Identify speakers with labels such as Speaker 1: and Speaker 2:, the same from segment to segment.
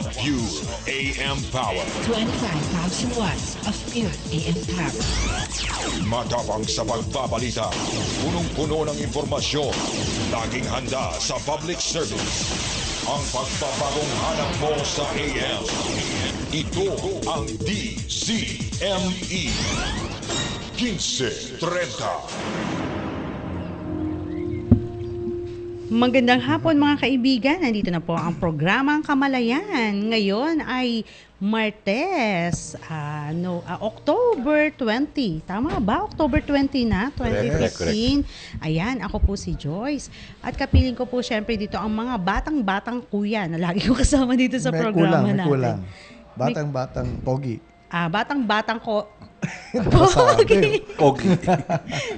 Speaker 1: of pure AM power.
Speaker 2: 25,000 watts of pure AM power.
Speaker 1: Matapang sa pagbabalita. Punong-puno ng impormasyon. Laging handa sa public service. Ang pagpapagong hanap mo sa AM. Ito ang DZME 1530.
Speaker 3: Magandang hapon mga kaibigan. Nandito na po ang programang Kamalayan. Ngayon ay Martes, October 20. Tama ba? October 20 na, 2015. Ayan, ako po si Joyce. At kapiling ko po syempre dito ang mga batang-batang kuya na lagi ko kasama dito sa programa natin.
Speaker 4: May kulang. Batang-batang pogi.
Speaker 3: Batang-batang ko.
Speaker 4: Pogi.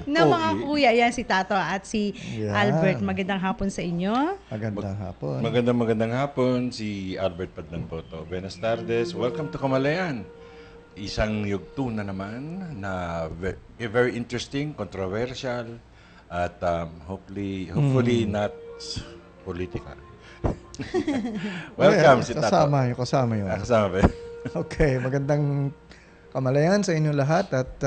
Speaker 3: Na mga kuya, yan si Tato at si Albert. Magandang hapon sa inyo.
Speaker 4: Magandang hapon.
Speaker 5: Magandang hapon, si Albert Padlan po to. Buenas tardes, welcome to Kamalayan. Isang yugto na naman na very interesting, controversial, at hopefully not political. Welcome si Tato.
Speaker 4: Kasama yun.
Speaker 5: Kasama ba?
Speaker 4: Okay, magandang Kamalayan sa inyo lahat at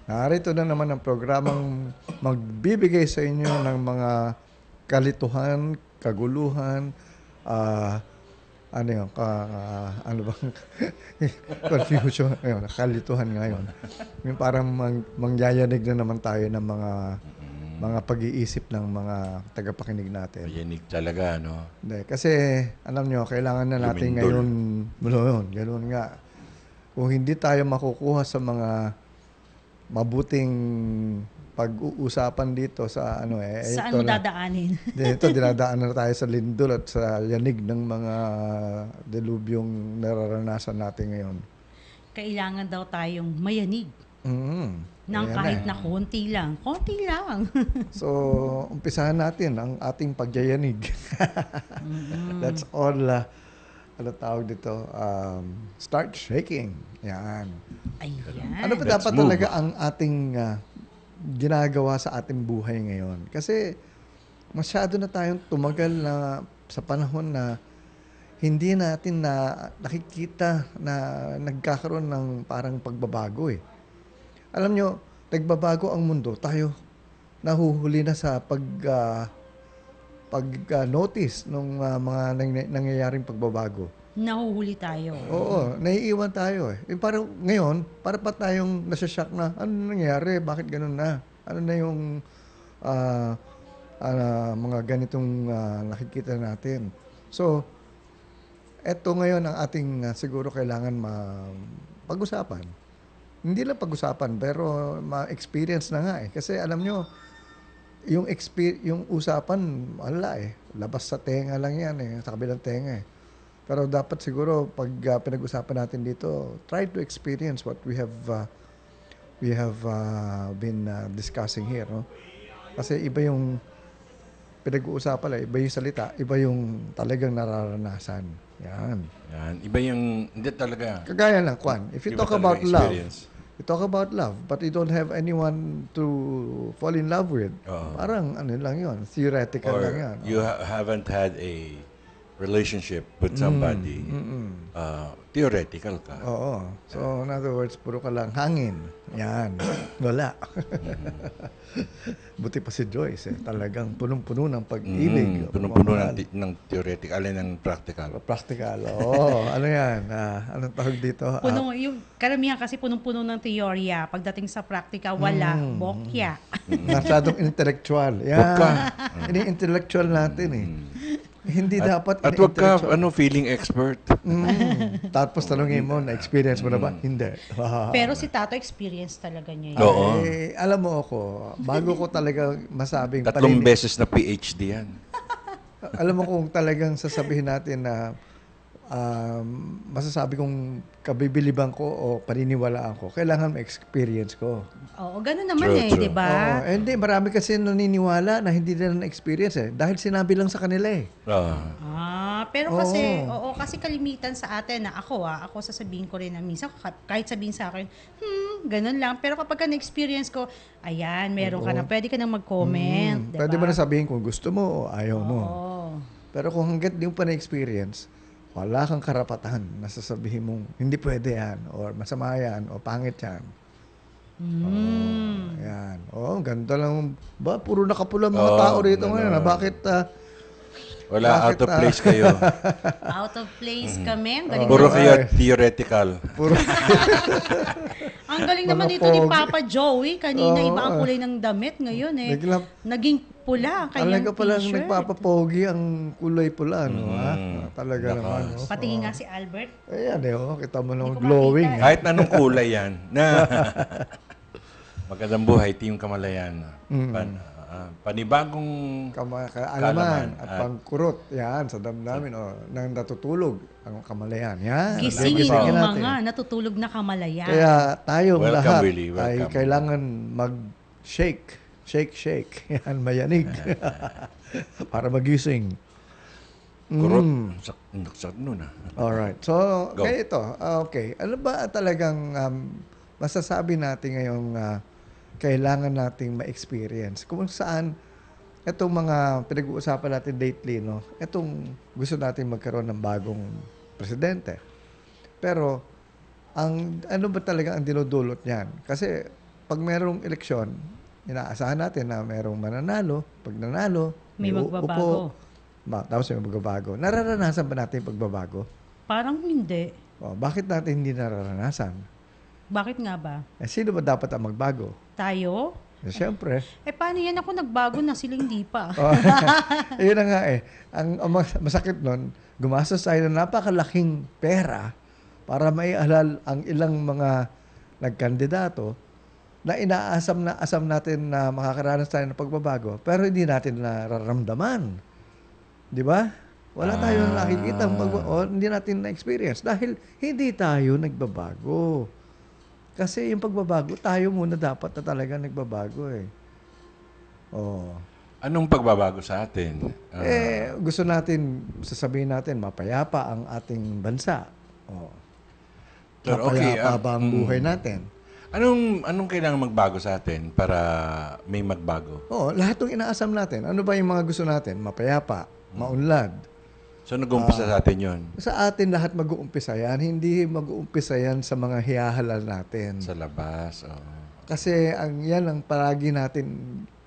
Speaker 4: narito na naman ang programang magbibigay sa inyo ng mga kalituhan, kaguluhan, ano bang confusion, kalituhan ngayon. Yung parang mangyayanig na naman tayo ng mga pag-iisip ng mga tagapakinig natin.
Speaker 5: Yanig talaga, no?
Speaker 4: Hindi, kasi alam nyo, kailangan na natin ngayon, ganoon nga. Kung hindi tayo makukuha sa mga mabuting pag-uusapan dito sa
Speaker 3: saan mo dadaanin?
Speaker 4: Dito dinadaanan na tayo sa lindol at sa yanig ng mga delubyong nararanasan natin ngayon.
Speaker 3: Kailangan daw tayong mayanig. Nang kahit na konti lang. Konti lang.
Speaker 4: So, umpisahan natin ang ating pagyayanig. That's all. Ano tawag dito? Start shaking. Yan.
Speaker 3: Ayan.
Speaker 4: Ano pa dapat talaga ang ating ginagawa sa ating buhay ngayon? Kasi masyado na tayong tumagal na sa panahon na hindi natin na nakikita na nagkakaroon ng parang pagbabago eh. Alam nyo, nagbabago ang mundo. Tayo nahuhuli na sa pag-notice ng mga nangyayaring pagbabago.
Speaker 3: Nahuhuli tayo.
Speaker 4: Oo, naiiwan tayo eh. Parang ngayon, para pa tayong nasashock na, ano nangyayari? Bakit ganun na? Ano na yung mga ganitong nakikita natin? So, eto ngayon ang ating siguro kailangan pag-usapan. Hindi lang pag-usapan, pero ma-experience na nga eh. Kasi alam nyo, yung usapan, wala eh. Labas sa tenga lang yan eh, sa kabilang tenga eh. Pero dapat siguro, pag pinag-usapan natin dito, try to experience what we have been discussing here. No? Kasi iba yung pinag-uusapan, iba yung salita, iba yung talagang nararanasan. Yan.
Speaker 5: Iba yung, hindi talaga.
Speaker 4: Kagaya lang, Kwan. If you talk about love, you talk about love, but you don't have anyone to fall in love with. Parang ano lang yun, theoretical
Speaker 5: or
Speaker 4: lang yan.
Speaker 5: You haven't had a relationship with somebody, theoretical ka.
Speaker 4: Oo. So, in other words, puro ka lang hangin. Yan. Wala. Buti pa si Joyce. Talagang punong-puno ng pag-ibig.
Speaker 5: Punong-puno ng theoretical, alin ng practical.
Speaker 4: Practical. Oo. Ano yan? Anong tawag dito?
Speaker 3: Yung karamihan kasi punong-puno ng teorya. Pagdating sa practical, wala. Bokya.
Speaker 4: Masyadong intellectual. Yan. Ini-intellectual natin eh. Hindi dapat
Speaker 5: at wag ka feeling expert.
Speaker 4: Tapos tanongin mo, na-experience mo na ba? Hindi.
Speaker 3: Pero si Tato experience talaga niya yun.
Speaker 5: Oo.
Speaker 4: Alam mo ako, bago ko talaga masabing
Speaker 5: 3 beses na PhD yan.
Speaker 4: Alam mo kung talagang sasabihin natin na masasabi kong kabibiliban ko o paniniwalaan ko, kailangan ma-experience ko.
Speaker 3: Oo, ganun naman di ba?
Speaker 4: Hindi, marami kasi naniniwala na hindi nila na-experience eh. Dahil sinabi lang sa kanila eh.
Speaker 3: Pero kasi, kasi kalimitan sa atin na ako sasabihin ko rin na minsan, kahit sabihin sa akin, ganun lang. Pero kapag na-experience ko, ayan, meron ka na, pwede ka na mag-comment.
Speaker 4: Pwede mo na sabihin kung gusto mo o ayaw mo.
Speaker 3: Oo.
Speaker 4: Pero kung hanggat di mo pa na-experience, wala kang karapatan na sasabihin mong hindi pwede yan, or masama yan, o pangit yan. Yan. Ganda lang. Ba, puro nakapula mga tao rito ngayon. Bakit,
Speaker 5: Wala, out
Speaker 4: Bakit,
Speaker 5: of place kayo.
Speaker 3: Out of place kami. Ang galing,
Speaker 5: Puro
Speaker 3: naman.
Speaker 5: kayo theoretical.
Speaker 3: Ang galing naman
Speaker 4: Mga
Speaker 3: dito ni
Speaker 4: pogi.
Speaker 3: Papa Joey. Kanina iba ang kulay ng damit. Ngayon
Speaker 4: Bigla-
Speaker 3: naging pula ang kanyang
Speaker 4: talaga palang
Speaker 3: t-shirt.
Speaker 4: nagpapapogi ang kulay pula, no? Ha? Talaga
Speaker 5: Lakas.
Speaker 4: naman, no?
Speaker 3: Patingin nga si Albert.
Speaker 4: Ayan, kita mo naman
Speaker 3: Hindi ko
Speaker 4: glowing.
Speaker 3: makita,
Speaker 5: Kahit anong kulay yan. Magandang buhay, Team Kamalayan. Panibagong
Speaker 4: Kaalaman
Speaker 5: Kaalaman
Speaker 4: at
Speaker 5: at-
Speaker 4: pangkurot. Yan, sa damdamin. Nang natutulog ang kamalayan. Yan.
Speaker 3: Gisingin
Speaker 4: Gisingin
Speaker 3: yung
Speaker 4: natin.
Speaker 3: mga natutulog na kamalayan.
Speaker 4: Kaya tayong
Speaker 5: Welcome,
Speaker 4: lahat
Speaker 5: Willie.
Speaker 4: ay
Speaker 5: Welcome.
Speaker 4: kailangan mag-shake. Shake. Yan, mayanig. Para magising.
Speaker 5: kurot. Sakit nun ah.
Speaker 4: Alright. So,
Speaker 5: Go.
Speaker 4: ganito. Okay. Ano ba talagang masasabi natin ngayong kailangan nating ma-experience? Kung saan itong mga pinag-uusapan natin lately, no? Itong gusto natin magkaroon ng bagong presidente. Pero, ano ba talaga ang dinudulot niyan? Kasi, pag merong eleksyon, inaasahan natin na merong mananalo. Pag nanalo,
Speaker 3: May magbabago.
Speaker 4: Tapos may magbabago. Nararanasan ba natin yung pagbabago?
Speaker 3: Parang hindi.
Speaker 4: Bakit natin hindi nararanasan?
Speaker 3: Bakit nga ba?
Speaker 4: Sino ba dapat ang magbago?
Speaker 3: Tayo?
Speaker 4: Siyempre.
Speaker 3: Paano yan ako nagbago na sila hindi pa?
Speaker 4: Yun na nga Ang masakit nun, gumastos tayo ng napakalaking pera para maialal ang ilang mga nagkandidato na inaasam natin na makakaranas tayo ng pagbabago, pero hindi natin nararamdaman. Di ba? Wala tayong nakikita hindi natin na-experience dahil hindi tayo nagbabago. Kasi yung pagbabago, tayo muna dapat na talaga nagbabago
Speaker 5: Anong pagbabago sa atin?
Speaker 4: Gusto natin, sasabihin natin, mapayapa ang ating bansa.
Speaker 5: Pero okay,
Speaker 4: Mapayapa ba ang buhay natin?
Speaker 5: Anong kailangan magbago sa atin para may magbago?
Speaker 4: Lahat ng inaasam natin. Ano ba yung mga gusto natin? Mapayapa, maunlad.
Speaker 5: So nag-umpisa sa atin yun?
Speaker 4: Sa atin lahat mag-uumpisa yan. Hindi mag-uumpisa yan sa mga hiyahalal natin.
Speaker 5: Sa labas.
Speaker 4: Kasi yan ang palagi natin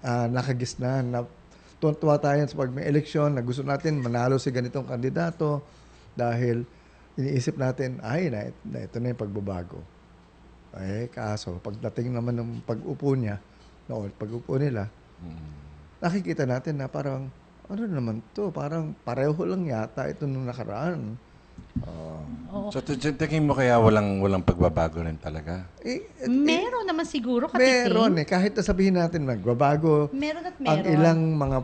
Speaker 4: nakagisnan. Na tuwa tayo sa pag may eleksyon na gusto natin manalo si ganitong kandidato dahil iniisip natin, ito na yung pagbabago. Kaso, pagdating naman ng pag-upo niya, pag-upo nila, nakikita natin na parang, ano naman to? Parang pareho lang yata ito nung nakaraan.
Speaker 5: So tingin mo kaya walang pagbabago rin talaga?
Speaker 3: Meron naman siguro, katiting.
Speaker 4: Meron Kahit na sabihin natin magbabago,
Speaker 3: Meron at
Speaker 4: ang
Speaker 3: meron.
Speaker 4: ilang mga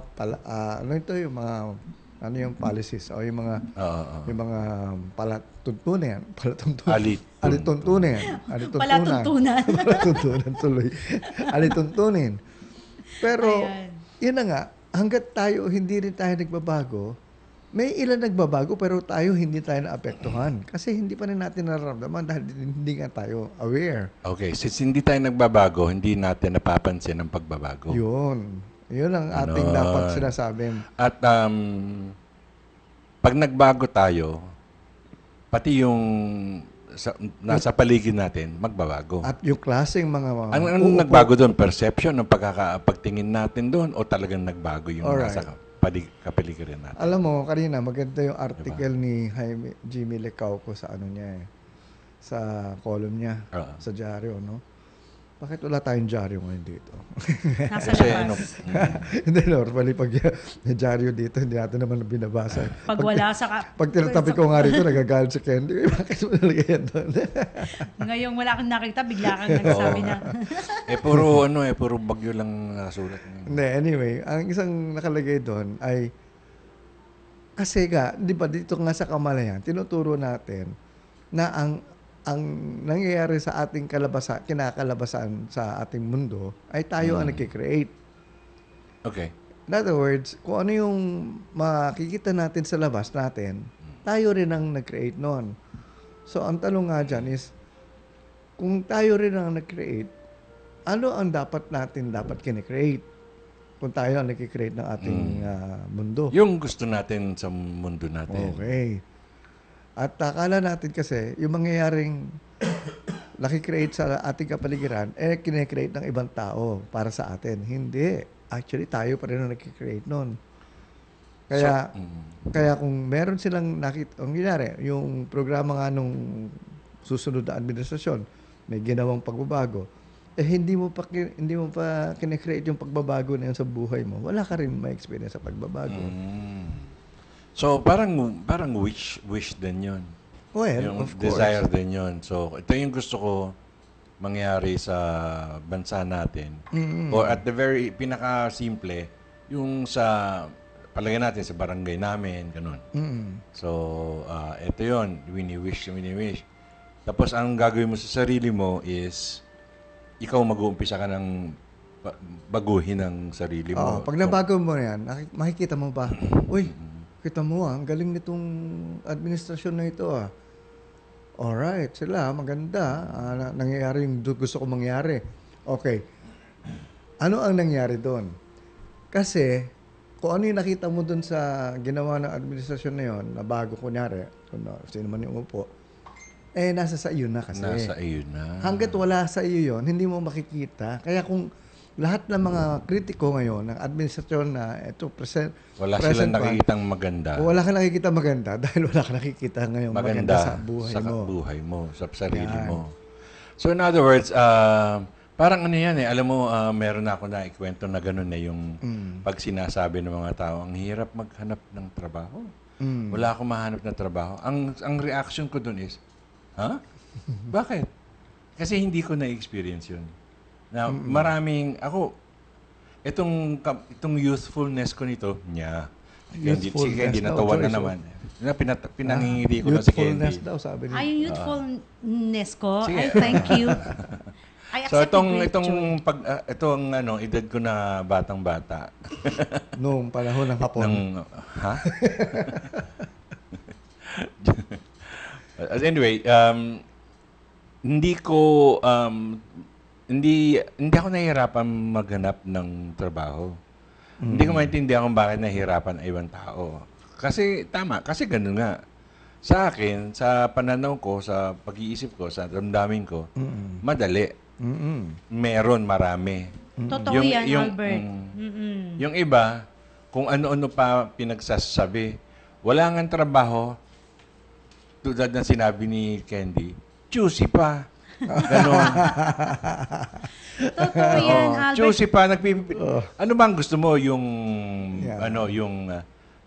Speaker 4: yung policies o yung mga palatuntunan. Palatuntunan tuloy. Alituntunin. Pero,
Speaker 3: Ayan.
Speaker 4: yun na nga, hanggat hindi rin tayo nagbabago, may ilan nagbabago pero tayo hindi tayo naapektuhan. Kasi hindi pa rin natin nararamdaman dahil hindi nga tayo aware.
Speaker 5: Okay, since hindi tayo nagbabago, hindi natin napapansin ang pagbabago.
Speaker 4: Yun ang ating dapat sinasabi.
Speaker 5: At pag nagbago tayo, pati yung nasa paligid natin, magbabago.
Speaker 4: At yung klaseng mga
Speaker 5: Anong nagbago doon? Perception ng pagtingin natin doon o talagang nagbago yung
Speaker 4: Alright.
Speaker 5: nasa kapaligiran natin?
Speaker 4: Alam mo, kanina maganda yung article ni Jimmy Lecauco sa sa column niya, sa dyaryo, no? Bakit wala tayong dyaryo ngayon dito?
Speaker 3: Nasa
Speaker 5: Kasi
Speaker 3: labas.
Speaker 4: Hindi, normally pag may dyaryo dito, hindi natin naman binabasa.
Speaker 3: Pag wala sa...
Speaker 4: Pag tinatabi ko nga rito, nagagalit si Candy. Bakit mo nalagay yan doon?
Speaker 3: Ngayong wala kang nakita, bigla kang nagsabi na...
Speaker 5: puro bagyo lang nasulat niyo.
Speaker 4: Hindi, anyway, ang isang nakalagay doon ay kasi di ba dito nga sa Kamalayan, tinuturo natin na ang nangyayari sa ating kinakalabasan sa ating mundo ay tayo ang nagkikreate.
Speaker 5: Okay.
Speaker 4: In other words, kung ano yung makikita natin sa labas natin, tayo rin ang nag-create noon. So, ang tanong nga dyan is, kung tayo rin ang nag-create, ano ang dapat kine-create? Kung tayo ang nag-create ng ating mundo.
Speaker 5: Yung gusto natin sa mundo natin.
Speaker 4: Okay. At akala natin kasi, yung mangyayaring nakikreate sa ating kapaligiran, kine-create ng ibang tao para sa atin. Hindi. Actually, tayo pa rin ang nakikreate nun. Kaya, kaya kung meron silang nakita, ang ginari, yung programa nga nung susunod na administrasyon, may ginawang pagbabago, hindi mo pa kine-create yung pagbabago na yun sa buhay mo, wala ka rin ma-experience sa pagbabago.
Speaker 5: So, parang wish din yun.
Speaker 4: Well,
Speaker 5: Yung
Speaker 4: of course.
Speaker 5: desire din yun. So, ito yung gusto ko mangyari sa bansa natin. Or at the very pinaka-simple, yung sa, palagay natin sa barangay namin, ganun. So, ito yun, wini-wish. Tapos, ang gagawin mo sa sarili mo is, ikaw mag-uumpisa ka ng baguhin ang sarili mo.
Speaker 4: Pag nabago mo na yan, makikita mo ba, uy, kita mo ang galing nitong administrasyon na ito Alright, sila, maganda. Nangyayari yung gusto ko mangyari. Okay. Ano ang nangyari doon? Kasi, kung ano yung nakita mo doon sa ginawa ng administrasyon na yon, na bago kunyari, sino man yung upo, nasa sa iyo na kasi.
Speaker 5: Nasa iyo na.
Speaker 4: Hanggat wala sa iyo yon, hindi mo makikita. Kaya kung lahat ng mga kritiko ngayon ng administrasyon na ito
Speaker 5: Wala
Speaker 4: present
Speaker 5: silang nakikitang maganda.
Speaker 4: wala ka nakikita maganda dahil wala ka nakikita ngayon maganda sa buhay mo.
Speaker 5: Sa sarili
Speaker 4: Yan.
Speaker 5: mo. So in other words, parang ano yan alam mo, meron na ako na ikwento na gano'n yung pag sinasabi ng mga tao, ang hirap maghanap ng trabaho. Wala akong mahanap na trabaho. Ang reaction ko doon is, ha? Bakit? Kasi hindi ko na-experience yun. Na maraming, itong youthfulness ko nito, Candy natawa na naman. Pinangingiti ko na si Candy.
Speaker 4: Youthfulness daw, sabi niya.
Speaker 3: Yung youthfulness ko.
Speaker 5: Sige.
Speaker 3: Ay, thank you. I
Speaker 5: So
Speaker 3: accept
Speaker 5: itong edad ko na batang-bata.
Speaker 4: Noong panahon ng Hapon.
Speaker 5: Ha? Anyway, hindi ako nahihirapan maghanap ng trabaho. Hindi ko maintindihan kung bakit nahihirapan ang ibang tao. Kasi kasi ganun nga. Sa akin, sa pananaw ko, sa pag-iisip ko, sa damdamin ko, madali. Meron, marami.
Speaker 3: Totoo yan, Albert.
Speaker 5: Yung iba, kung ano-ano pa pinagsasabi, wala nga trabaho, tulad ng sinabi ni Candy, juicy pa. Ganon.
Speaker 3: Totoo yan, Albert.
Speaker 5: Juicy pa. Ano bang gusto mo? Yung,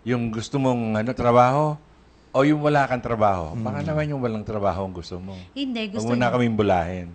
Speaker 5: yung gusto mong trabaho? O yung wala kang trabaho? Baka naman yung walang trabaho ang gusto mo.
Speaker 3: Hindi, gusto
Speaker 5: Huwag mo na kaming bulahin.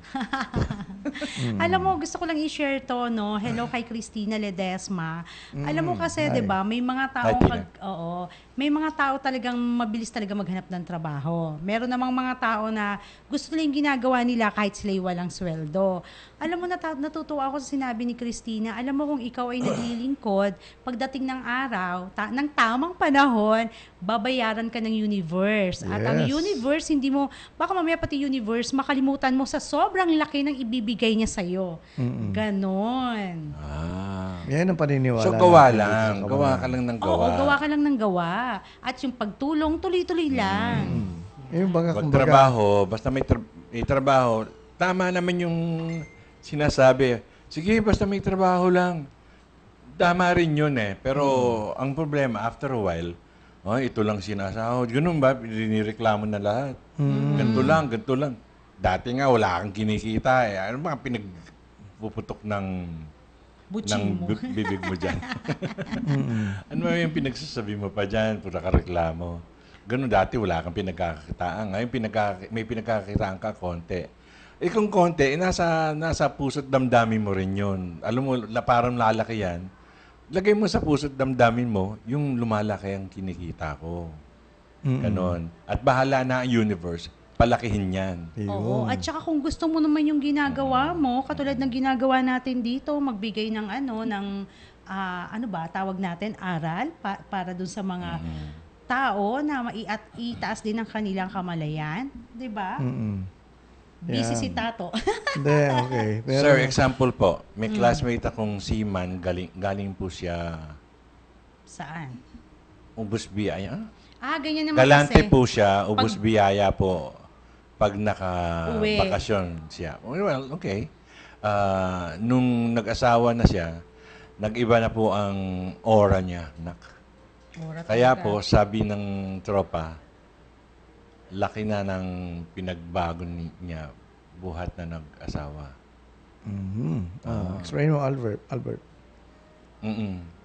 Speaker 3: Alam mo, gusto ko lang i-share to, no? Hello kay Christina Ledesma. Alam mo kasi, 'di ba, may mga taong
Speaker 5: Tina.
Speaker 3: may mga tao talagang mabilis talaga maghanap ng trabaho. Meron namang mga tao na gusto nila yung ginagawa nila kahit sila'y walang sweldo. Alam mo, natutuwa ako sa sinabi ni Christina. Alam mo, kung ikaw ay naglilingkod, pagdating ng araw, ng tamang panahon, babayaran ka ng universe. At ang
Speaker 4: Yes.
Speaker 3: universe, hindi mo, baka mamaya pati universe, makalimutan mo sa sobrang laki ng ibibigay niya sa'yo. Ganon.
Speaker 4: Yan ang paniniwala.
Speaker 5: So, gawa
Speaker 4: natin
Speaker 5: lang.
Speaker 4: dito sa
Speaker 5: Gawa
Speaker 4: kabayan.
Speaker 5: ka lang ng gawa.
Speaker 3: Oo, gawa ka lang ng gawa. At yung pagtulong, tuloy-tuloy lang.
Speaker 4: Yung baga,
Speaker 5: Pag
Speaker 4: kumbaga,
Speaker 5: trabaho, basta may trabaho, tama naman yung sinasabi. Sige, basta may trabaho lang. Tama rin yun Pero ang problema, after a while, ito lang sinasahod. Ganun ba? Dinireklamo na lahat. Ganito lang. Dati nga, wala kang kinikita Ano ba pinagpuputok ng
Speaker 3: Butching mo.
Speaker 5: bibig mo dyan? Ano ba yung pinagsasabi mo pa dyan? Pura ka reklamo. Ganun dati, wala kang pinagkakakitaan. Ngayon, may pinagkakakitaan ka, konti. Kung konti, nasa puso't damdamin mo rin yun. Alam mo, parang lalaki yan. Lagay mo sa puso't damdamin mo, yung lumalaki ang kinikita ko. Ganon. At bahala na ang universe, palakihin yan.
Speaker 3: Oo. At saka kung gusto mo naman yung ginagawa mo, katulad ng ginagawa natin dito, magbigay ng tawag natin, aral para dun sa mga tao na itaas din ang kanilang kamalayan. 'Di ba? Busy
Speaker 4: Yan.
Speaker 3: si Tato.
Speaker 4: Hindi, okay. Pero,
Speaker 5: Sir, example po, may classmate akong seaman, galing po siya,
Speaker 3: Saan?
Speaker 5: Ubus BI,
Speaker 3: Ganyan naman
Speaker 5: Galante
Speaker 3: kasi.
Speaker 5: po siya, ubus biyaya po pag
Speaker 3: Uwi.
Speaker 5: naka-bakasyon siya. Well, okay. Nung nag-asawa na siya, nag-iba na po ang aura niya. Kaya po, sabi ng tropa, laki na ng pinagbago niya buhat na nag-asawa.
Speaker 4: Explain mo, Albert.
Speaker 5: Mm-mm.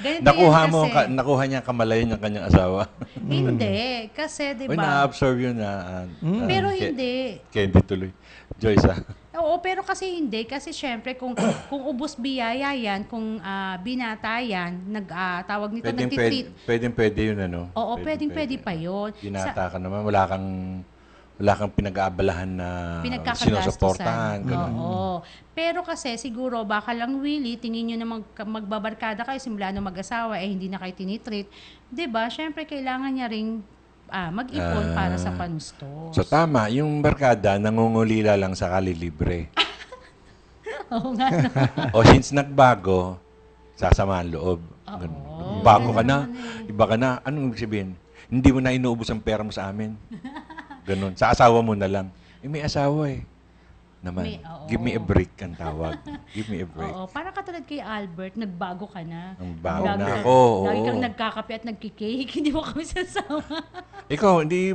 Speaker 3: Ganito
Speaker 5: Nakuha
Speaker 3: yan
Speaker 5: mo,
Speaker 3: kasi.
Speaker 5: nakuha niya kamalayan ng kanyang asawa.
Speaker 3: Hindi. Kasi, di
Speaker 5: Uy,
Speaker 3: ba?
Speaker 5: na-absorb yun na.
Speaker 3: Pero hindi.
Speaker 5: Candy tuloy. Joyce,
Speaker 3: Oo, pero kasi hindi. Kasi syempre, kung ubos biyaya yan, kung binata yan, tawag nito, nagtitreat.
Speaker 5: Pwede yun, ano?
Speaker 3: Oo, pwede pa yun.
Speaker 5: Binata ka naman, wala kang pinag-aabalahan na sinusuportahan. Ganun.
Speaker 3: Oo. Pero kasi siguro baka lang Willie, tingin nyo na magbabarkada kayo simula nung mag-asawa, hindi na kayo tinitreat. 'Di ba? Syempre kailangan niya ring mag-ipon para sa panustos.
Speaker 5: So tama, yung barkada nangungulila lang sa kalilibre.
Speaker 3: Oo nga. No?
Speaker 5: O since nagbago, sasama ang loob. Ganun. Bago ka na, iba ka na, anong ibig sabihin? Hindi mo na inuubos ang pera mo sa amin. Ganun. Sa asawa mo na lang. May asawa naman. Give me a break ang tawag. Give me a break.
Speaker 3: Oo, parang katulad kay Albert, nagbago ka na.
Speaker 5: Ang bago
Speaker 3: Lagi-
Speaker 5: na ako.
Speaker 3: Lagi
Speaker 5: Oo.
Speaker 3: kang nagkakape at nagkikake, hindi mo kami sasama.
Speaker 5: Ikaw, hindi,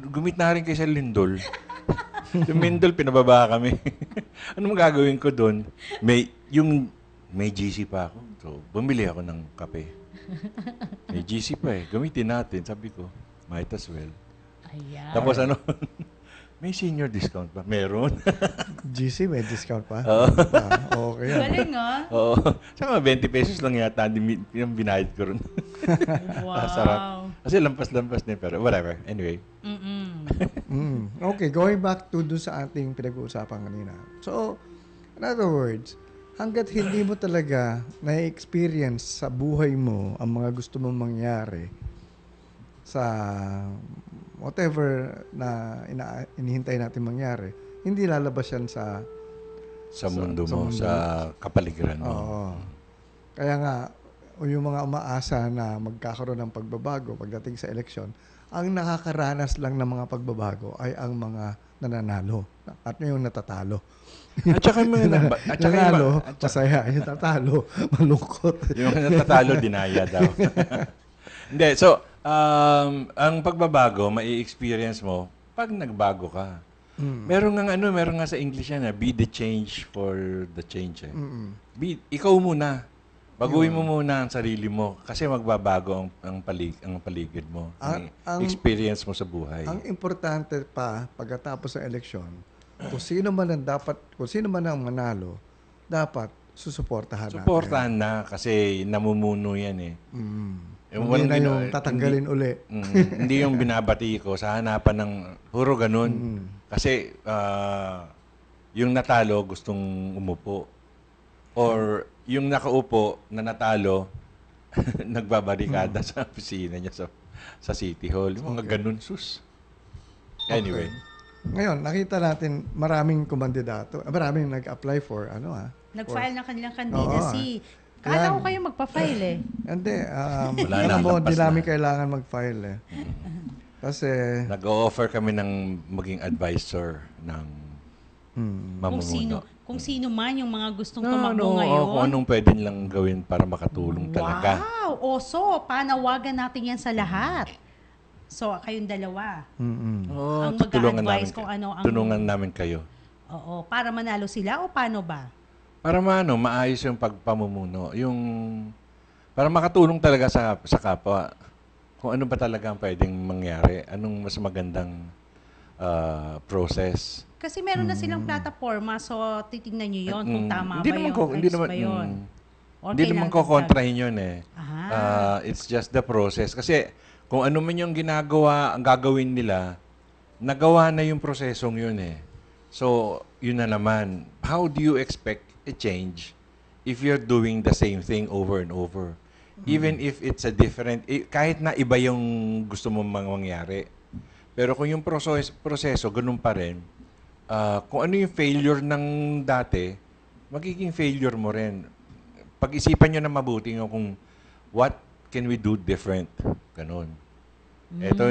Speaker 5: gumit na rin kayo sa Lindol. Sa Lindol, pinababa kami. Anong gagawin ko doon? May GC pa ako. So, bumili ako ng kape. May GC pa Gamitin natin. Sabi ko, might as well.
Speaker 3: Ayan.
Speaker 5: Tapos may senior discount ba? Meron.
Speaker 4: GC, may discount pa?
Speaker 5: Oo.
Speaker 4: Okay yan.
Speaker 3: Galing
Speaker 5: Oo. Saka 20 pesos lang yata yung binayad ko ron.
Speaker 3: Wow.
Speaker 5: Sarap. Kasi lampas-lampas din, pero whatever. Anyway.
Speaker 4: Okay, going back to dun sa ating pinag-uusapan kanina. So, in other words, hanggat hindi mo talaga na-experience sa buhay mo ang mga gusto mong mangyari sa whatever na inihintay natin mangyari, hindi lalabas yan sa
Speaker 5: Mundo
Speaker 4: sa
Speaker 5: mo,
Speaker 4: mundo.
Speaker 5: sa kapaligiran mo.
Speaker 4: Oo. Kaya nga, yung mga umaasa na magkakaroon ng pagbabago pagdating sa eleksyon, ang nakakaranas lang ng mga pagbabago ay ang mga nananalo at yung natatalo.
Speaker 5: At saka yung mga
Speaker 4: Nanalo, masaya. Yung tatalo, malungkot.
Speaker 5: yung mga natatalo, dinaya daw. Hindi, so, ang pagbabago, mai-experience mo pag nagbago ka. Meron nga sa English yan, be the change for the change. Ikaw muna. Baguhin mo muna ang sarili mo kasi magbabago ang paligid mo. Ang experience mo sa buhay.
Speaker 4: Ang importante pa pagkatapos ng eleksyon, kung sino man ang manalo, dapat susuportahan natin.
Speaker 5: Suportahan na kasi namumuno yan
Speaker 4: Hindi na yung tatanggalin uli.
Speaker 5: Hindi yung binabati ko sa hanapan ng puro ganun. Kasi yung natalo gustong umupo. Or yung nakaupo na natalo, nagbabarikada sa opisina niya sa City Hall. Yung mga ganun, sus. Anyway.
Speaker 4: Ngayon, nakita natin maraming kumandidato. Maraming nag-apply for
Speaker 3: Nag-file ng kanilang candidacy.
Speaker 4: Yan.
Speaker 3: Kala ko kayo magpa-file
Speaker 4: Hindi.
Speaker 5: Wala na,
Speaker 4: Alam mo,
Speaker 5: lampas
Speaker 4: di namin
Speaker 5: na.
Speaker 4: kailangan mag-file Kasi,
Speaker 5: Nag-o-offer kami ng maging advisor ng mamumuno.
Speaker 3: Kung sino man yung mga gustong
Speaker 5: No,
Speaker 3: tumakbo ngayon.
Speaker 5: kung anong pwede nilang gawin para makatulong talaga.
Speaker 3: Wow! So, panawagan natin yan sa lahat. So, kayong dalawa. Ang
Speaker 5: tutulungan
Speaker 3: mag-a-advise
Speaker 5: namin
Speaker 3: kung
Speaker 5: kayo.
Speaker 3: ano ang...
Speaker 5: Tulungan namin kayo.
Speaker 3: Oo, para manalo sila o paano ba?
Speaker 5: Para maayos yung pagpamumuno. Para makatulong talaga sa kapwa. Kung ano ba talaga ang pwedeng mangyari. Anong mas magandang process.
Speaker 3: Kasi meron na silang plataforma, so titingnan nyo yon kung tama
Speaker 5: Hindi
Speaker 3: ba
Speaker 5: naman
Speaker 3: yun,
Speaker 5: ko, hindi
Speaker 3: ayos
Speaker 5: naman,
Speaker 3: ba yun. Or
Speaker 5: hindi naman
Speaker 3: kailangan
Speaker 5: ko kontrahin yun It's just the process. Kasi kung ano man yung ang gagawin nila, nagawa na yung prosesong yun So, yun na naman. How do you expect a change if you're doing the same thing over and over? Even if it's a different, kahit na iba yung gusto mong mangyari. Pero kung yung proseso, ganun pa rin, kung ano yung failure ng dati, magiging failure mo rin. Pag-isipan nyo na mabuti kung can we do different? Ganun. Ito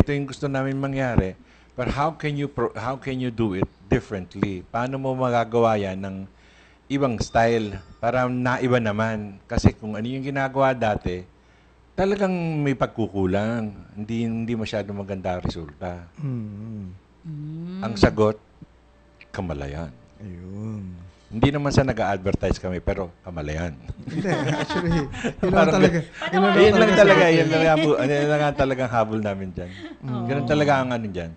Speaker 5: yung gusto namin mangyari. But how can you do it differently? Paano mo magagawa yan ng ibang style para naiba naman? Kasi kung ano yung ginagawa dati, talagang may pagkukulang. Hindi masyado maganda ang resulta. Ang sagot, Kamalayan.
Speaker 4: Ayun.
Speaker 5: Hindi naman sa nag-a-advertise kami, pero Kamalayan.
Speaker 4: Hindi, actually, yun lang
Speaker 5: Parang-
Speaker 4: talaga.
Speaker 5: Yun lang talaga, yun lang ang talagang habol namin dyan. Ganun talaga ang ano dyan.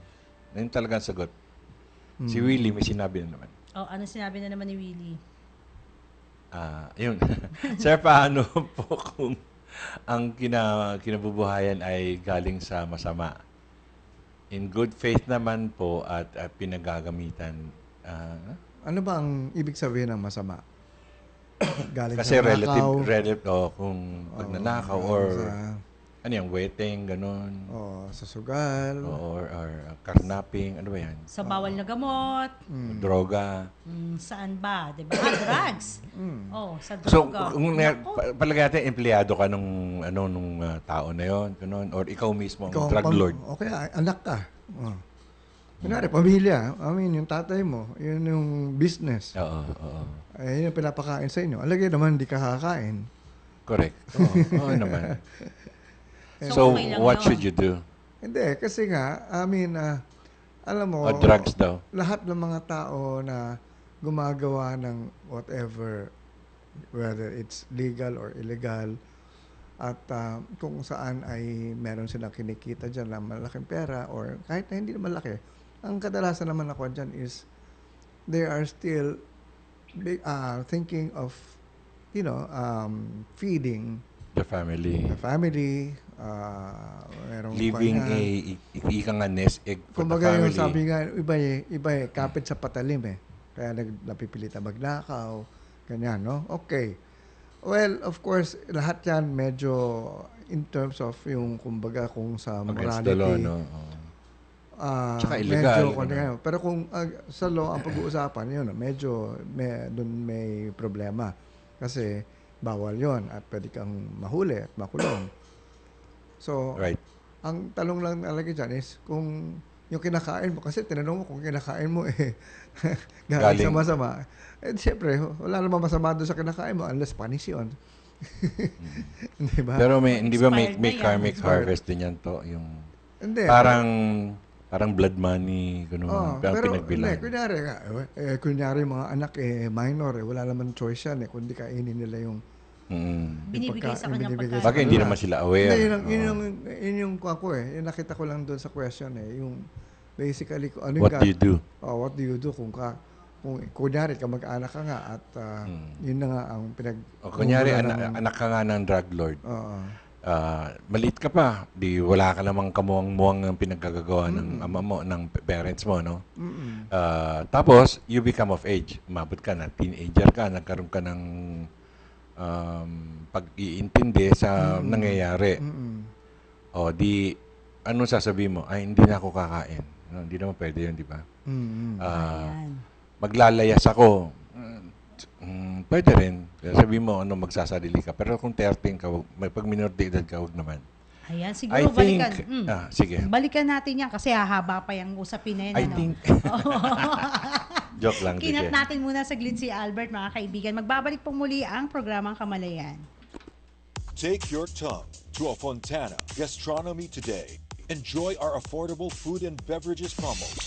Speaker 5: Yun talaga ang sagot. Si Willie may sinabi na naman.
Speaker 3: Oh, ano sinabi na naman ni Willie?
Speaker 5: Yun. Sir, paano po kung ang kinabubuhayan ay galing sa masama? In good faith naman po at pinagagamitan.
Speaker 4: Ano ba ang ibig sabihin ng masama? Galing
Speaker 5: Kasi
Speaker 4: sa
Speaker 5: relative kung pagnanakaw or
Speaker 4: sa,
Speaker 5: ano yung wetting, ganun.
Speaker 4: sa sugal.
Speaker 5: Or carnapping, ano ba yan?
Speaker 3: Sa bawal na gamot.
Speaker 5: Droga.
Speaker 3: Saan ba? Diba? Drugs. Oh, sa
Speaker 5: So,
Speaker 3: droga.
Speaker 5: kung
Speaker 3: Naku.
Speaker 5: palagay natin, empleyado ka nung tao na yon, ganun, or ikaw mismo, ang drug lord.
Speaker 4: Okay, anak ka. Kunwari, pamilya. Yung tatay mo, yun yung business.
Speaker 5: Oo.
Speaker 4: Yun yung pinapakain sa inyo. Alagay naman, hindi ka kakain.
Speaker 5: Correct. Oo naman.
Speaker 3: So,
Speaker 5: So,
Speaker 3: okay lang
Speaker 5: what
Speaker 3: yun.
Speaker 5: should you do?
Speaker 4: Hindi, kasi nga, alam mo,
Speaker 5: O drugs daw?
Speaker 4: lahat ng mga tao na gumagawa ng whatever, whether it's legal or illegal, at kung saan ay meron silang kinikita dyan na malaking pera or kahit na hindi na malaki, ang kadalasan naman ako dyan is they are still thinking of, feeding
Speaker 5: The family.
Speaker 4: the family, merong
Speaker 5: Leaving
Speaker 4: kanya.
Speaker 5: ika nga nest egg for the
Speaker 4: Kumbaga yung
Speaker 5: family.
Speaker 4: sabi nga, iba kapit sa patalim Kaya napipilitan magnakaw, ganyan, no? Okay. Well, of course, lahat yan medyo in terms of yung, kumbaga, kung sa
Speaker 5: Against the
Speaker 4: morality.
Speaker 5: law, no? Tsaka
Speaker 4: Medyo,
Speaker 5: illegal, ano?
Speaker 4: pero kung sa law ang pag-uusapan, yun, medyo doon may problema. Kasi bawal yon at pwede kang mahuli at makulong. So,
Speaker 5: Right.
Speaker 4: ang talong lang talaga dyan is kung yung kinakain mo, kasi tinanong mo kung kinakain mo galing sa masama. Siyempre, wala namang masama doon sa kinakain mo unless panis yun. Di ba?
Speaker 5: Pero hindi ba may
Speaker 3: Expired na yan.
Speaker 5: karmic
Speaker 4: Expired.
Speaker 5: harvest din yan to? Yung
Speaker 4: Hindi.
Speaker 5: parang blood money, gano'n.
Speaker 4: Pero
Speaker 5: pinagbilang.
Speaker 4: hindi, kunyari mga anak minor, wala naman choice yan kundi kainin nila yung
Speaker 3: Binibigay sa kanyang
Speaker 4: binibigay
Speaker 3: pagkain.
Speaker 4: sa
Speaker 5: Bagay hindi
Speaker 4: kanila.
Speaker 5: naman sila aware.
Speaker 4: Hindi,
Speaker 5: Oo.
Speaker 4: yun yung ako yung nakita ko lang doon sa question yung basically ano
Speaker 5: What do you do?
Speaker 4: what do you do kung kunyari kamag-anak ka nga at yun na nga ang
Speaker 5: O, kunyari,
Speaker 4: ng-
Speaker 5: anak ka nga ng drug lord.
Speaker 4: Oo.
Speaker 5: Maliit ka pa, di wala ka namang kamuang-muang ng pinaggagawa ng ama mo, ng parents mo, no? Tapos, you become of age. Umabot ka na, teenager ka, nagkaroon ka ng pag-iintindi sa nangyayari. O, anong sasabihin mo? Ay, hindi na ako kakain. No, hindi naman pwede yun, di ba?
Speaker 3: Ayan.
Speaker 5: Maglalayas ako. Pwede rin. Sabi mo, magsasarili ka. Pero kung 13 ka, pag minor de edad ka, huwag naman.
Speaker 3: Ayan,
Speaker 5: I
Speaker 3: siguro
Speaker 5: think,
Speaker 3: balikan.
Speaker 5: sige.
Speaker 3: Balikan natin yan kasi hahaba pa yung usapin na yun.
Speaker 5: I
Speaker 3: ano?
Speaker 5: think, joke lang.
Speaker 3: Kinat
Speaker 5: sige.
Speaker 3: natin muna saglit si Albert, mga kaibigan. Magbabalik po muli ang programang Kamalayan.
Speaker 1: Take your tongue to a Fontana Gastronomy today. Enjoy our affordable food and beverages promos.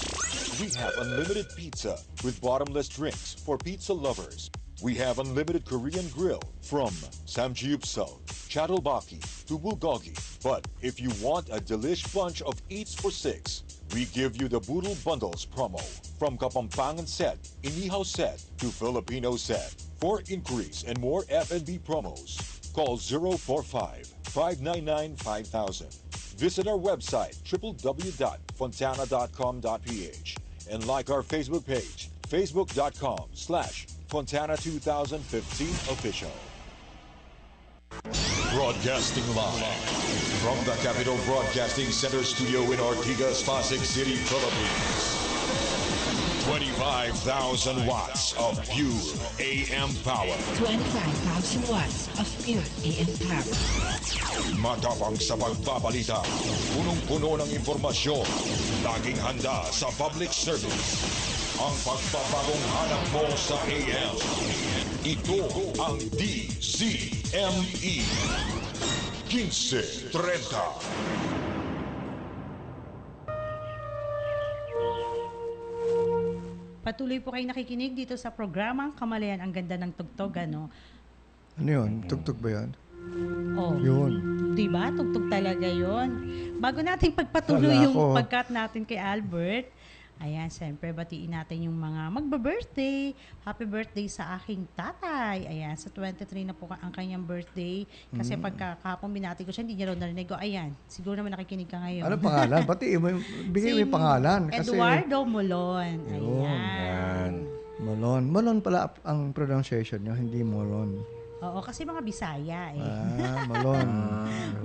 Speaker 1: We have unlimited pizza with bottomless drinks for pizza lovers. We have unlimited Korean grill from Samgyeopsal, Chattelbaki to Bulgogi. But if you want a delish bunch of eats for 6, we give you the Boodle Bundles promo. From Kapampangan set, Inihaw set to Filipino set. For inquiries and more F&B promos, call 045-599-5000. Visit our website, www.fontana.com.ph, and like our Facebook page, facebook.com/Fontana2015official. Broadcasting live from the Capital Broadcasting Center studio in Ortigas, Pasig City, Philippines. 25,000 watts of pure AM power.
Speaker 2: 25,000 watts of pure AM power.
Speaker 1: Matapang sa pagbabalita. Punong-puno ng impormasyon. Laging handa sa public service. Ang pagbabagong hanap mo sa AM. Ito ang DZME 1530.
Speaker 3: Patuloy po kayo nakikinig dito sa programang Kamalayan. Ang ganda ng tugtog, ano?
Speaker 4: Ano yun? Tugtog ba yun?
Speaker 3: Oh.
Speaker 4: Yun.
Speaker 3: Diba? Tugtog talaga yon. Bago natin pagpatuloy
Speaker 4: Wala
Speaker 3: yung
Speaker 4: ko.
Speaker 3: pagkat natin kay Albert, ayan, siyempre, batiin natin yung mga magba-birthday. Happy birthday sa aking tatay. Ayan, sa 23 na po ang kanyang birthday. Kasi pagkakapong binati ko siya, hindi niya raw narinig ko. Ayan, siguro naman nakikinig ka ngayon.
Speaker 4: Ano pangalan? Batiin mo, bigay mo yung pangalan. Kasi
Speaker 3: Eduardo Molon.
Speaker 4: Yun.
Speaker 3: Ayan.
Speaker 5: Yan.
Speaker 4: Molon. Molon pala ang pronunciation nyo, hindi Molon.
Speaker 3: Oo, kasi mga Bisaya eh.
Speaker 4: Molon.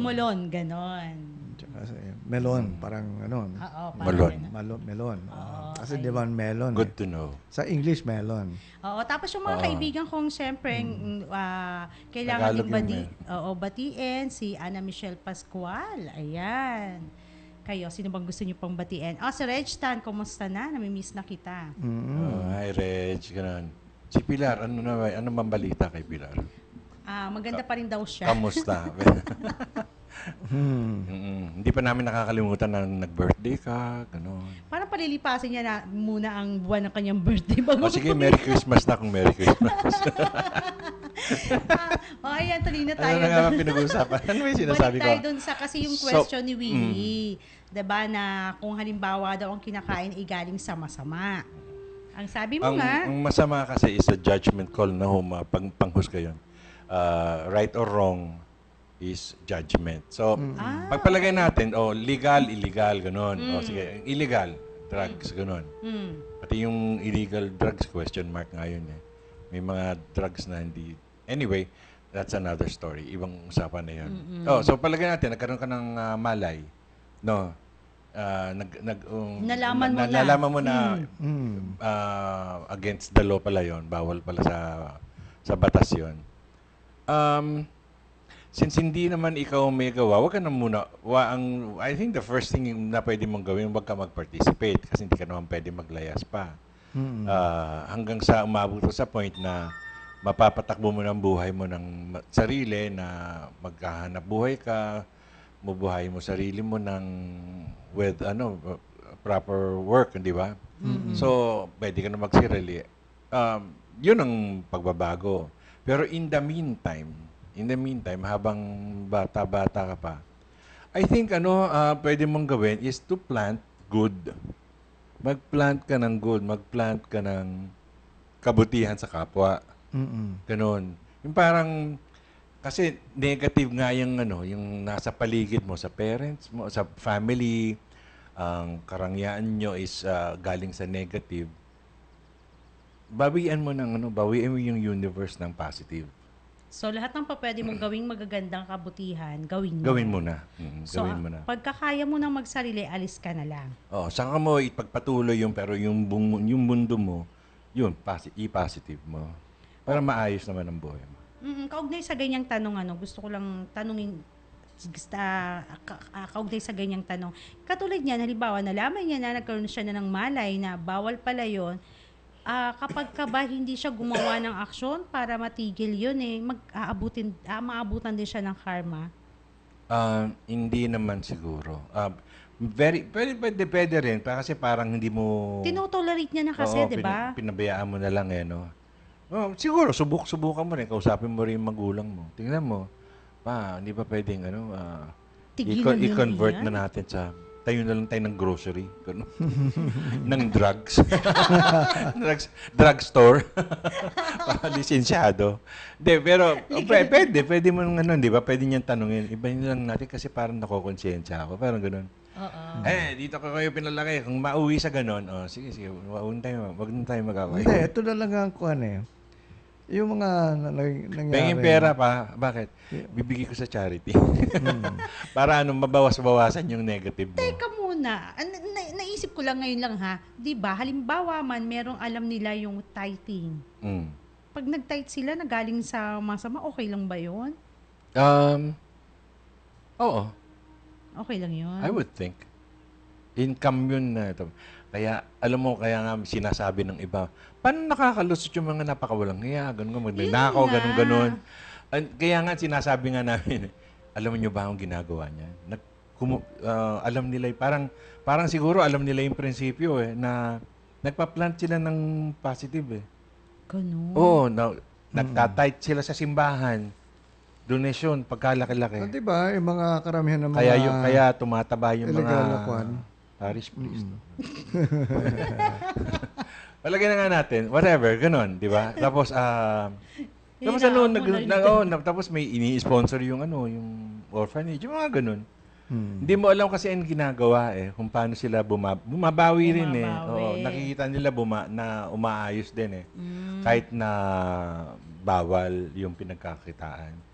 Speaker 3: Molon, ganon.
Speaker 4: Tsaka melon, parang ano.
Speaker 3: Oo,
Speaker 5: Molon.
Speaker 4: Melon.
Speaker 3: Oo,
Speaker 4: Kasi di ba melon?
Speaker 5: Good to know.
Speaker 4: Sa English, melon.
Speaker 3: Oo, tapos yung mga kaibigan kong siyempre kailangan
Speaker 5: Tagalog
Speaker 3: din
Speaker 5: yung
Speaker 3: batiin si Ana Michelle Pascual. Ayan. Kayo, sino bang gusto niyo pang batiin? Si Reg Tan, kumusta na? Namimiss na kita.
Speaker 5: Hi, Reg. Ganun. Si Pilar, ano bang balita kay Pilar?
Speaker 3: Maganda pa rin daw siya.
Speaker 5: Kamusta? Hindi pa namin nakakalimutan na nag-birthday ka, gano'n.
Speaker 3: Parang palilipasin niya na muna ang buwan ng kanyang birthday bago
Speaker 5: O sige, Merry Christmas na kung Merry Christmas.
Speaker 3: ayan, tuloy na
Speaker 5: Ano
Speaker 3: tayo.
Speaker 5: na nga ba pinag-uusapan? Ano yung sinasabi
Speaker 3: Balik
Speaker 5: ko?
Speaker 3: tayo dun sa, kasi yung question ni Willie, diba, na kung halimbawa daw ang kinakain ay galing sa masama. Ang sabi mo nga,
Speaker 5: Ang masama kasi is a judgment call na panghusga yun. Right or wrong is judgment. So, pagpalagay natin, legal, illegal, gano'n. Sige, illegal, drugs, gano'n. Pati yung illegal drugs, question mark nga yun eh. May mga drugs na hindi. Anyway, that's another story. Ibang usapan na yun. So palagay natin, nagkaroon ka ng malay. No? Nalaman mo na against the law pala yun. Bawal pala sa batas yun. Since hindi naman ikaw may gawa, wag ka na muna. I think the first thing na pwede mong gawin, wag ka mag-participate kasi hindi ka naman pwede maglayas pa. Hanggang sa umabot sa point na mapapatakbo mo ng buhay mo ng sarili, na maghahanap buhay ka, mabuhay mo sarili mo with proper work, di ba? So, pwede ka na magsirili. Yun ang pagbabago. Pero in the meantime, habang bata-bata ka pa, I think pwede mong gawin is to plant good. Mag-plant ka ng good, mag-plant ka ng kabutihan sa kapwa. Ganon. Yung parang, kasi negative nga yung nasa paligid mo, sa parents mo, sa family, ang karangyaan nyo is galing sa negative. Bawian mo yung universe ng positive.
Speaker 3: so lahat ng pwede mong gawing magagandang kabutihan, gawin mo.
Speaker 5: Gawin mo na.
Speaker 3: So,
Speaker 5: Gawin mo na.
Speaker 3: pagkakaya mo nang magsarili, alis ka na lang.
Speaker 5: Saan ka mo ipagpatuloy pero yung mundo mo, yun, i-positive mo. Para maayos naman ang buhay mo.
Speaker 3: Kaugnay sa ganyang tanong, gusto ko lang tanungin, kaugnay sa ganyang tanong. Katulad niyan, halimbawa, nalaman niya na nagkaroon siya na ng malay na bawal pala yun, kapag ka ba hindi siya gumawa ng aksyon para matigil yun maabutan din siya ng karma?
Speaker 5: Hindi naman siguro. Pwede rin, kasi parang hindi mo...
Speaker 3: Tinotolerate niya na kasi, di ba?
Speaker 5: Pinabayaan mo na lang no? Siguro, subukan mo rin, kausapin mo rin yung magulang mo. Tingnan mo, hindi pa pwedeng,
Speaker 3: Tigilan yung
Speaker 5: i-convert
Speaker 3: iyan?
Speaker 5: na natin sa... Tayo na lang tayo ng grocery. Ng drugs. Drugstore. Para lisensyado. Pero pwede mo di ba? Pwede niyang tanungin. Ibahin lang natin kasi parang nakokonsensya ako. Parang gano'n.
Speaker 3: Oo.
Speaker 5: Dito ko kayo pinalaki. Kung mauwi sa gano'n, sige, wag na tayo mag-away.
Speaker 4: Hindi, ito na lang ang kuhan Yung mga nangyari.
Speaker 5: Pengin pera pa. Bakit? Bibigay ko sa charity. Para mabawas-bawasan yung negative mo.
Speaker 3: Teka muna, naisip naisip ko lang ngayon lang ha, di ba, halimbawa man, merong alam nila yung tithing.
Speaker 5: Mm.
Speaker 3: Pag nag-tithe sila, nagaling sa masama, okay lang ba yun?
Speaker 5: Oo,
Speaker 3: Okay lang yun.
Speaker 5: I would think. Income yun na ito. Kaya, alam mo, kaya nga sinasabi ng iba, paano nakakalusot yung mga napakawalang hiya, ganun, magnanakaw,
Speaker 3: nga.
Speaker 5: ganun. Kaya nga sinasabi nga namin, alam niyo ba ang ginagawa niya? Alam nila, parang siguro alam nila yung prinsipyo na nagpa-plant sila ng positive eh.
Speaker 3: Ganun.
Speaker 5: Oo, nagtatight sila sa simbahan. Donasyon, pagkalaki-laki.
Speaker 4: Di ba, yung mga karamihan ng mga
Speaker 5: Kaya tumataba yung
Speaker 4: illegal
Speaker 5: mga
Speaker 4: na kwan.
Speaker 5: parish priest. Palagay na nga natin, whatever, ganun, di ba? Tapos, tapos tapos may ini-sponsor yung yung orphanage, yung mga ganun. Hindi mo alam kasi ang ginagawa kung paano sila bumabawi rin Oo, nakikita nila na umaayos din Kahit na bawal yung pinagkakitaan.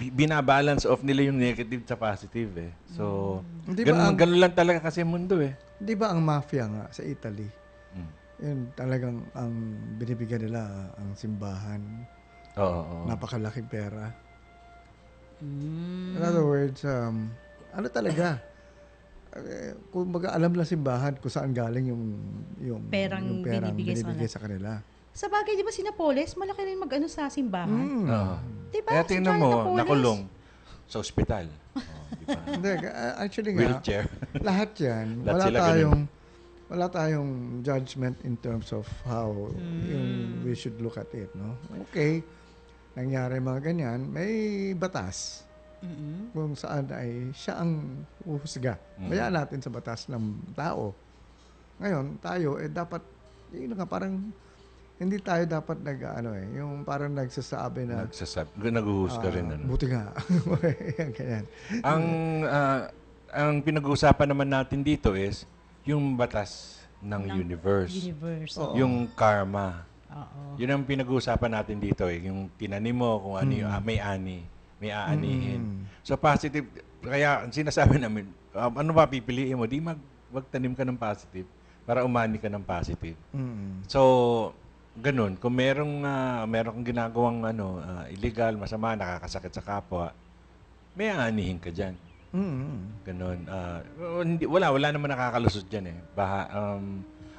Speaker 5: Binabalance off nila yung negative sa positive So, ganun lang talaga kasi mundo
Speaker 4: Di ba ang mafia nga sa Italy? Yun talagang ang binibigyan nila ang simbahan.
Speaker 5: Oo.
Speaker 4: Napakalaking pera. In other words, ano talaga? Kung baga alam lang simbahan kung saan galing yung
Speaker 3: Perang binibigay
Speaker 4: sa kanila.
Speaker 3: Sa bagay, di ba si Napoles, malaki rin mag-ano sa simbahan? Di ba?
Speaker 5: Kaya
Speaker 3: Si
Speaker 5: tingnan
Speaker 3: Charlie
Speaker 5: mo,
Speaker 3: Napoles.
Speaker 5: nakulong sa ospital. Di ba?
Speaker 4: Hindi, actually nga,
Speaker 5: Wheelchair.
Speaker 4: lahat yan,
Speaker 5: Lahat sila ganun.
Speaker 4: wala tayong judgment in terms of how yung we should look at it, no? Okay, nangyari mga ganyan, may batas kung saan ay siya ang uhusga. Bayaan natin sa batas ng tao. Ngayon, tayo, dapat, yun nga, parang, hindi tayo dapat yung parang nagsasabi na,
Speaker 5: Naguhusga rin.
Speaker 4: buti nga. Yan, ganyan.
Speaker 5: Ang pinag-uusapan naman natin dito is yung batas ng universe.
Speaker 4: Oo.
Speaker 5: Yung karma.
Speaker 3: Oo.
Speaker 5: Yun ang pinag-uusapan natin dito Yung tinanim mo kung ano yung may may aanihin. So positive, kaya sinasabi namin, ano ba pipiliin mo? Di magtanim ka ng positive para umani ka ng positive. So, ganun. Kung meron kang ginagawang illegal, masama, nakakasakit sa kapwa, may aanihin ka dyan. Ganun. Wala naman nakakalusot dyan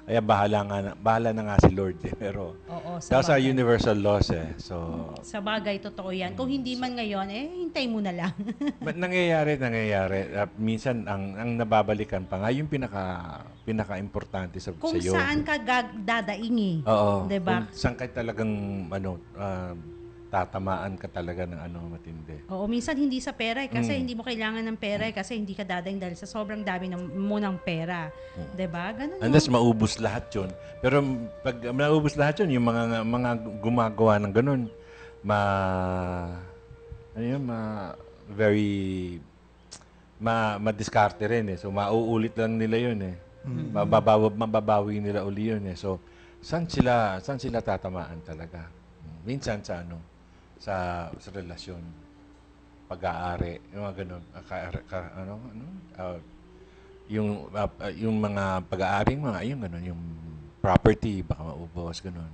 Speaker 5: bahala na nga si Lord Pero,
Speaker 3: Oo,
Speaker 5: that's our
Speaker 3: bagay.
Speaker 5: universal laws So,
Speaker 3: Sa bagay, totoo yan. Kung hindi man ngayon, hintay mo na lang.
Speaker 5: nangyayari. Minsan, ang nababalikan pa nga, yung pinaka-importante sa
Speaker 3: Kung
Speaker 5: sa'yo.
Speaker 3: saan ka dadaingi.
Speaker 5: Oo.
Speaker 3: Diba?
Speaker 5: Kung saan ka talagang, tatamaan ka talaga ng matindi.
Speaker 3: Oo, minsan hindi sa pera kasi hindi mo kailangan ng pera kasi hindi ka dadaing dahil sa sobrang dami mo ng pera. 'Di ba? Ganun.
Speaker 5: Unless maubos lahat 'yon. Pero pag maubos lahat 'yon, yung mga gumagawa ng ganun, very madiskarte rin So mauulit lang nila 'yon Mababawi nila uli 'yon So saan sila tatamaan talaga? Minsan sa relasyon, pag-aari, yung mga ganun, yung mga pag-aari, yung ganun, yung property, baka maubos, ganun.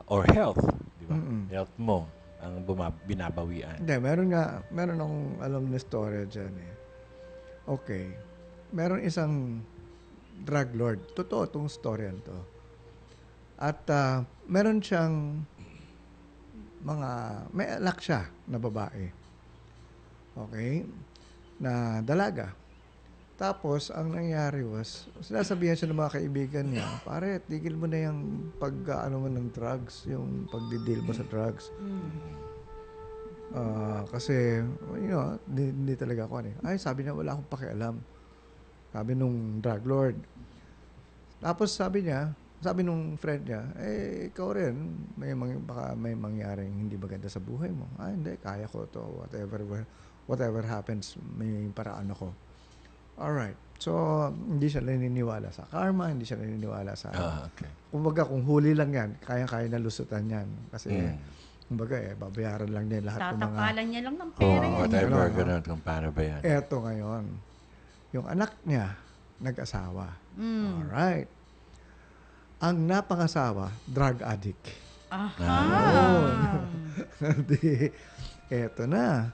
Speaker 5: Or health, di ba? Health mo, ang binabawian.
Speaker 4: Hindi, meron akong alam na story dyan Okay. Meron isang drug lord. Totoo itong storyan to. At meron siyang may anak siya na babae. Okay? Na dalaga. Tapos, ang nangyari was, sinasabihan siya ng mga kaibigan niya, pare, tigil mo na yung mo ng drugs, yung pagdi-deal mo sa drugs. Kasi, hindi talaga ako Ay, sabi niya, wala akong pakialam. Sabi nung drug lord. Tapos sabi nung friend niya, ikaw rin, baka may mangyaring hindi maganda sa buhay mo. Hindi, kaya ko to. Whatever happens, may paraan ako. Alright. So, hindi siya naniniwala sa karma, hindi siya naniniwala sa...
Speaker 5: Okay.
Speaker 4: Kumbaga, kung huli lang yan, kaya na lusutan yan. Kasi, kumbaga, babayaran lang niya lahat ng mga...
Speaker 3: Tatakalan niya lang ng pera yan.
Speaker 5: Whatever, ganun, kung paano ba yan.
Speaker 4: Eto ngayon, yung anak niya, nag-asawa.
Speaker 3: Mm.
Speaker 4: Alright. Ang napangasawa, drug addict.
Speaker 3: Aha.
Speaker 4: Di, eto na.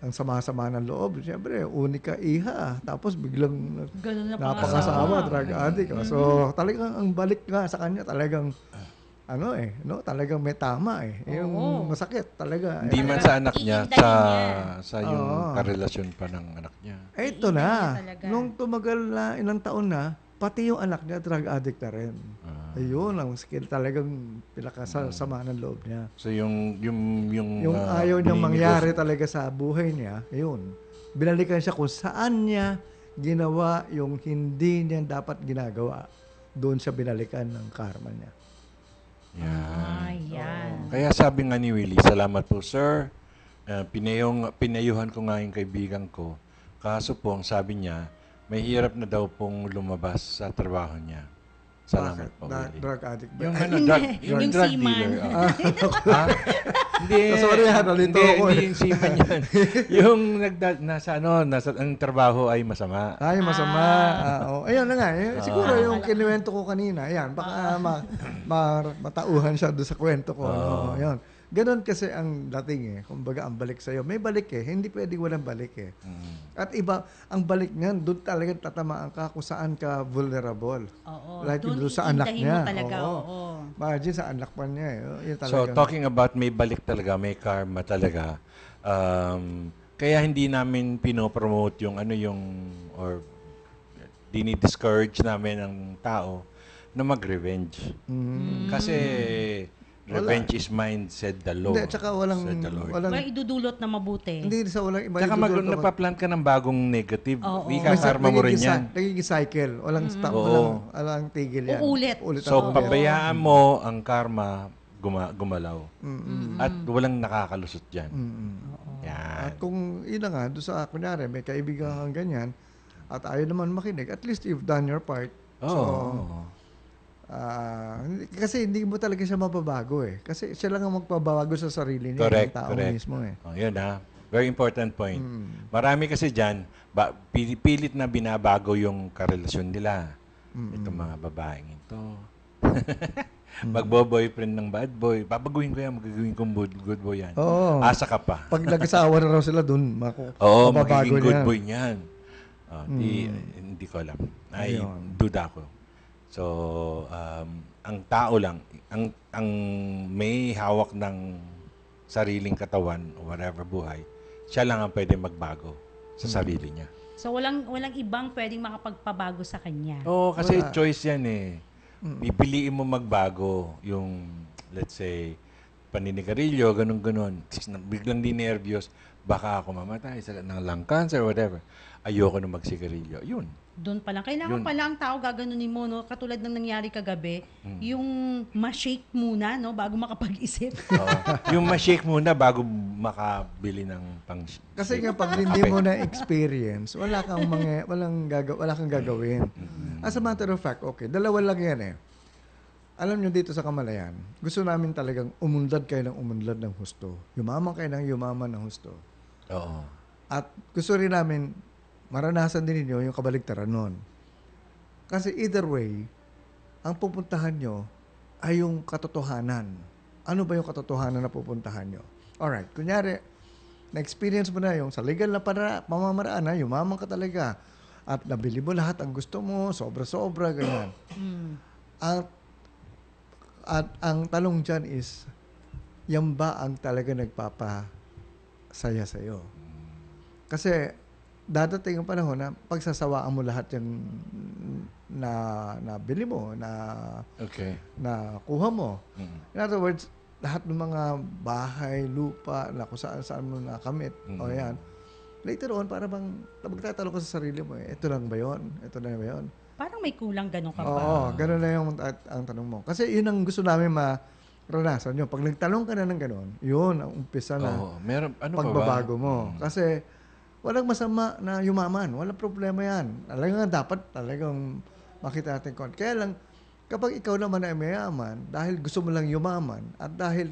Speaker 4: Ang sama-sama ng loob. Siyempre, unika iha. Tapos biglang
Speaker 3: Ganun na
Speaker 4: napangasawa, drug addict. So, talagang ang balik nga sa kanya, talagang, talagang may tama eh. Yung
Speaker 3: Oo.
Speaker 4: masakit talaga.
Speaker 5: Hindi man sa anak niya,
Speaker 3: Iindahin niya.
Speaker 5: sa yung
Speaker 4: Oo.
Speaker 5: karelasyon pa ng anak niya.
Speaker 4: Eto
Speaker 3: Iindahin
Speaker 4: na.
Speaker 3: niya talaga.
Speaker 4: Nung tumagal na ilang taon na, pati yung anak niya, drug addict na rin. Ayun, ang skill talagang pinakasama ng loob niya.
Speaker 5: So yung
Speaker 4: Yung ayaw niyang mangyari talaga sa buhay niya, ayun. Binalikan siya kung saan niya ginawa yung hindi niya dapat ginagawa. Doon siya binalikan ng karma niya.
Speaker 5: Yan.
Speaker 3: Ayan.
Speaker 5: Kaya sabi nga ni Willie, salamat po sir. Pinayuhan ko nga yung kaibigan ko. Kaso po, ang sabi niya, may hirap na daw pong lumabas sa trabaho niya. Salamat po, Willie.
Speaker 4: Drug addict ba?
Speaker 5: Yung
Speaker 3: Yung
Speaker 5: drug
Speaker 3: seaman.
Speaker 5: dealer. Ha? Hindi.
Speaker 4: Sorry, nalito ako
Speaker 5: Hindi yung seaman yan. Yung nasa ang trabaho ay masama.
Speaker 4: Ay, masama. Ayun na nga. Siguro yung kinuwento ko kanina, ayan, baka matauhan siya doon sa kwento ko. Ayun. Ganon kasi ang dating eh. Kumbaga, ang balik sa'yo. May balik eh. Hindi pwedeng walang balik eh. At iba, ang balik niyan, doon talagang tatamaan ka kung saan ka vulnerable.
Speaker 3: Oo.
Speaker 4: Like
Speaker 3: Doon
Speaker 4: doon sa anak
Speaker 3: iindahin
Speaker 4: niya.
Speaker 3: mo talaga. Oo.
Speaker 4: Imagine sa anak pa niya eh. Yun
Speaker 5: So,
Speaker 4: talagang-
Speaker 5: talking about may balik talaga, may karma talaga. Kaya hindi namin pinopromote or dinidiscourage namin ang tao na mag-revenge. Kasi revenge is mine, said the Lord.
Speaker 4: Hindi, tsaka walang,
Speaker 5: said the Lord.
Speaker 3: May idudulot na mabuti.
Speaker 4: hindi sa walang iba.
Speaker 5: Tsaka
Speaker 4: idudulot naman.
Speaker 5: nagpa-plant ka ng bagong negative.
Speaker 3: Oo.
Speaker 5: Ika-karma mo rin yan.
Speaker 4: Nagiging cycle. Walang stop.
Speaker 5: Oo.
Speaker 4: Walang tigil yan.
Speaker 3: Uulit.
Speaker 5: So, pabayaan mo ang karma gumalaw. At walang nakakalusot dyan. Yan.
Speaker 4: At kung yun na nga, doon sa, kunyari, may kaibigan kang ganyan, at ayaw naman makinig, at least you've done your part.
Speaker 5: Oo.
Speaker 4: Kasi hindi mo talaga siya mababago eh. Kasi siya lang ang magpabago sa sarili niya.
Speaker 5: Correct,
Speaker 4: Ng tao
Speaker 5: correct.
Speaker 4: mismo eh.
Speaker 5: Yun ha. Very important point. Marami kasi dyan, pilit na binabago yung karelasyon nila. Itong mga babaeng ito. Magbo-boyfriend ng bad boy. Babaguhin ko yan, magagawin kong good boy yan.
Speaker 4: Oo.
Speaker 5: Asa ka pa.
Speaker 4: Pag nag-asawa na raw sila doon,
Speaker 5: Oo,
Speaker 4: mababago
Speaker 5: magiging good
Speaker 4: niyan.
Speaker 5: boy niyan. Hindi ko alam. Ay,
Speaker 4: Ayun.
Speaker 5: duda ko. So, ang tao lang, ang may hawak ng sariling katawan o whatever buhay, siya lang ang pwede magbago sa sarili niya.
Speaker 3: So walang ibang pwedeng makapagpabago sa kanya.
Speaker 5: Oo, kasi
Speaker 4: Wala.
Speaker 5: choice yan eh. Pipiliin mo magbago yung, let's say, paninigarilyo, ganun-ganun. Biglang di nervyos, baka ako mamatay ng lung cancer, whatever. Ayoko na magsigarilyo. Yun.
Speaker 3: Doon pa lang. Kailangan
Speaker 5: Yun.
Speaker 3: pala ang tao gaganunin mo, no? Katulad ng nangyari kagabi, yung ma-shake muna, no? Bago makapag-isip.
Speaker 5: Oo. Yung ma-shake muna bago makabili ng pang
Speaker 4: Kasi nga pag hindi mo na experience, wala kang gagawin. As a matter of fact, okay, dalawa lang yan eh. Alam nyo dito sa Kamalayan, gusto namin talagang umunlad kayo ng umunlad ng husto. Yumaman kayo ng yumaman ng husto.
Speaker 5: Oo.
Speaker 4: At gusto rin namin maranasan din ninyo yung kabaligtaran nun. Kasi either way, ang pupuntahan nyo ay yung katotohanan. Ano ba yung katotohanan na pupuntahan nyo? Alright, kunyari, na-experience mo na yung sa legal na pamamaraan na, yumaman ka talaga. At nabili mo lahat ang gusto mo, sobra-sobra, ganyan. At ang tanong dyan is, yan ba ang talaga nagpapasaya sa'yo? Kasi, dadating ang panahon na pagsasawaan mo lahat yung na bili mo,
Speaker 5: Okay.
Speaker 4: na kuha mo. In other words, lahat ng mga bahay, lupa, na kung saan mo nakamit, o yan, later on, para bang magtatanong ka sa sarili mo, ito lang ba yun? Ito na ba yun?
Speaker 3: Parang may kulang ganun ka pa.
Speaker 4: Oo, ganun na yung ang tanong mo. Kasi yun ang gusto namin maranasan yun. Pag nagtanong ka na ng ganun, yun ang umpisa na
Speaker 5: Oo. Meron, ano pa ba?
Speaker 4: pagbabago mo. Kasi walang masama na yumaman. Walang problema yan. Talagang dapat talagang makita natin kon. Kaya lang, kapag ikaw naman ay mayaman, dahil gusto mo lang yumaman, at dahil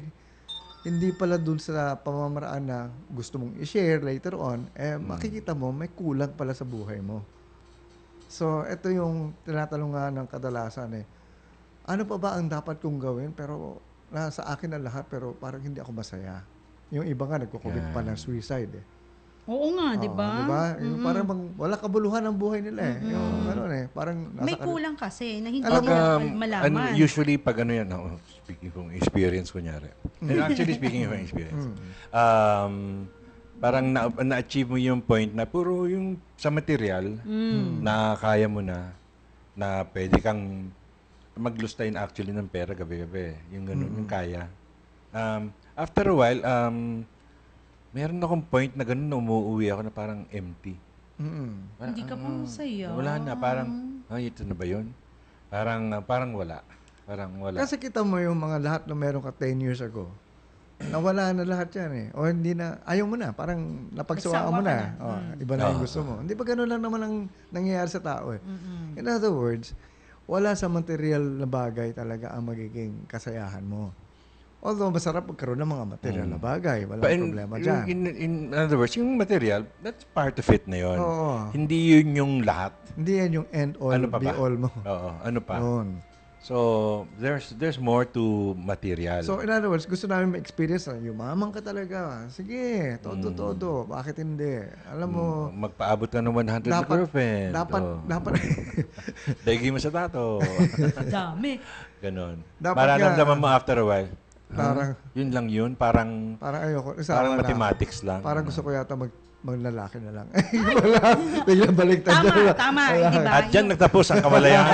Speaker 4: hindi pala dun sa pamamaraan na gusto mong i-share later on, makikita mo may kulang pala sa buhay mo. So, ito yung tinatanong nga ng kadalasan ano pa ba ang dapat kong gawin pero nasa akin ang lahat pero parang hindi ako masaya. Yung iba nga nagko-commit pa ng suicide
Speaker 3: Oo nga, di
Speaker 4: Oo,
Speaker 3: ba?
Speaker 4: di ba? Yung parang wala kabuluhan ang buhay nila Yung parang nasa
Speaker 3: May kulang kasi na hindi
Speaker 4: Alam
Speaker 3: nila
Speaker 4: mo,
Speaker 3: malaman.
Speaker 5: Usually, pag ano yan, speaking kong experience, kunyari. And actually, speaking of experience, parang na-achieve mo yung point na puro yung sa material na kaya mo na pwede kang maglustayin actually ng pera gabi-gabi. Yung ganun, yung kaya. After a while, meron akong point na ganun na umuwi ako na parang empty. Parang,
Speaker 3: Hindi ka pa masaya.
Speaker 5: Wala na, parang, ito na ba yun? Parang wala. Parang wala.
Speaker 4: Kasi kita mo yung mga lahat na meron ka 10 years ago. Nawala na lahat yan O hindi na, ayaw mo na. Parang napagsawaan mo
Speaker 3: Nagsawa ka
Speaker 4: na. Iba na yung gusto mo. Hindi ba gano'n lang naman ang nangyayari sa tao In other words, wala sa material na bagay talaga ang magiging kasayahan mo. Although masarap magkaroon ng mga material na bagay. Walang problema dyan.
Speaker 5: In other words, yung material, that's part of it na yun.
Speaker 4: Oo.
Speaker 5: Hindi yun yung lahat.
Speaker 4: Hindi yan yung end all,
Speaker 5: Ano pa
Speaker 4: be
Speaker 5: ba?
Speaker 4: all mo.
Speaker 5: Oo, ano pa?
Speaker 4: Yun.
Speaker 5: So, there's more to material.
Speaker 4: So, in other words, gusto namin ma-experience na yumaman ka talaga. Sige, todo. Bakit hindi? Alam mo,
Speaker 5: Magpaabot ka ng 100 na girlfriend.
Speaker 4: dapat,
Speaker 5: Daigi mo sa tato.
Speaker 3: Dami.
Speaker 5: Ganon.
Speaker 4: Dapat
Speaker 5: Mararamdaman
Speaker 4: nga-
Speaker 5: mo after a while.
Speaker 4: Parang-
Speaker 5: Yun lang yun. Parang
Speaker 4: ayoko.
Speaker 5: parang mathematics lang.
Speaker 4: Parang gusto ko yata maglalaki na lang. Wala. Biglang baliktad
Speaker 3: Tama, di ba?
Speaker 5: At dyan nagtapos ang kamalayan.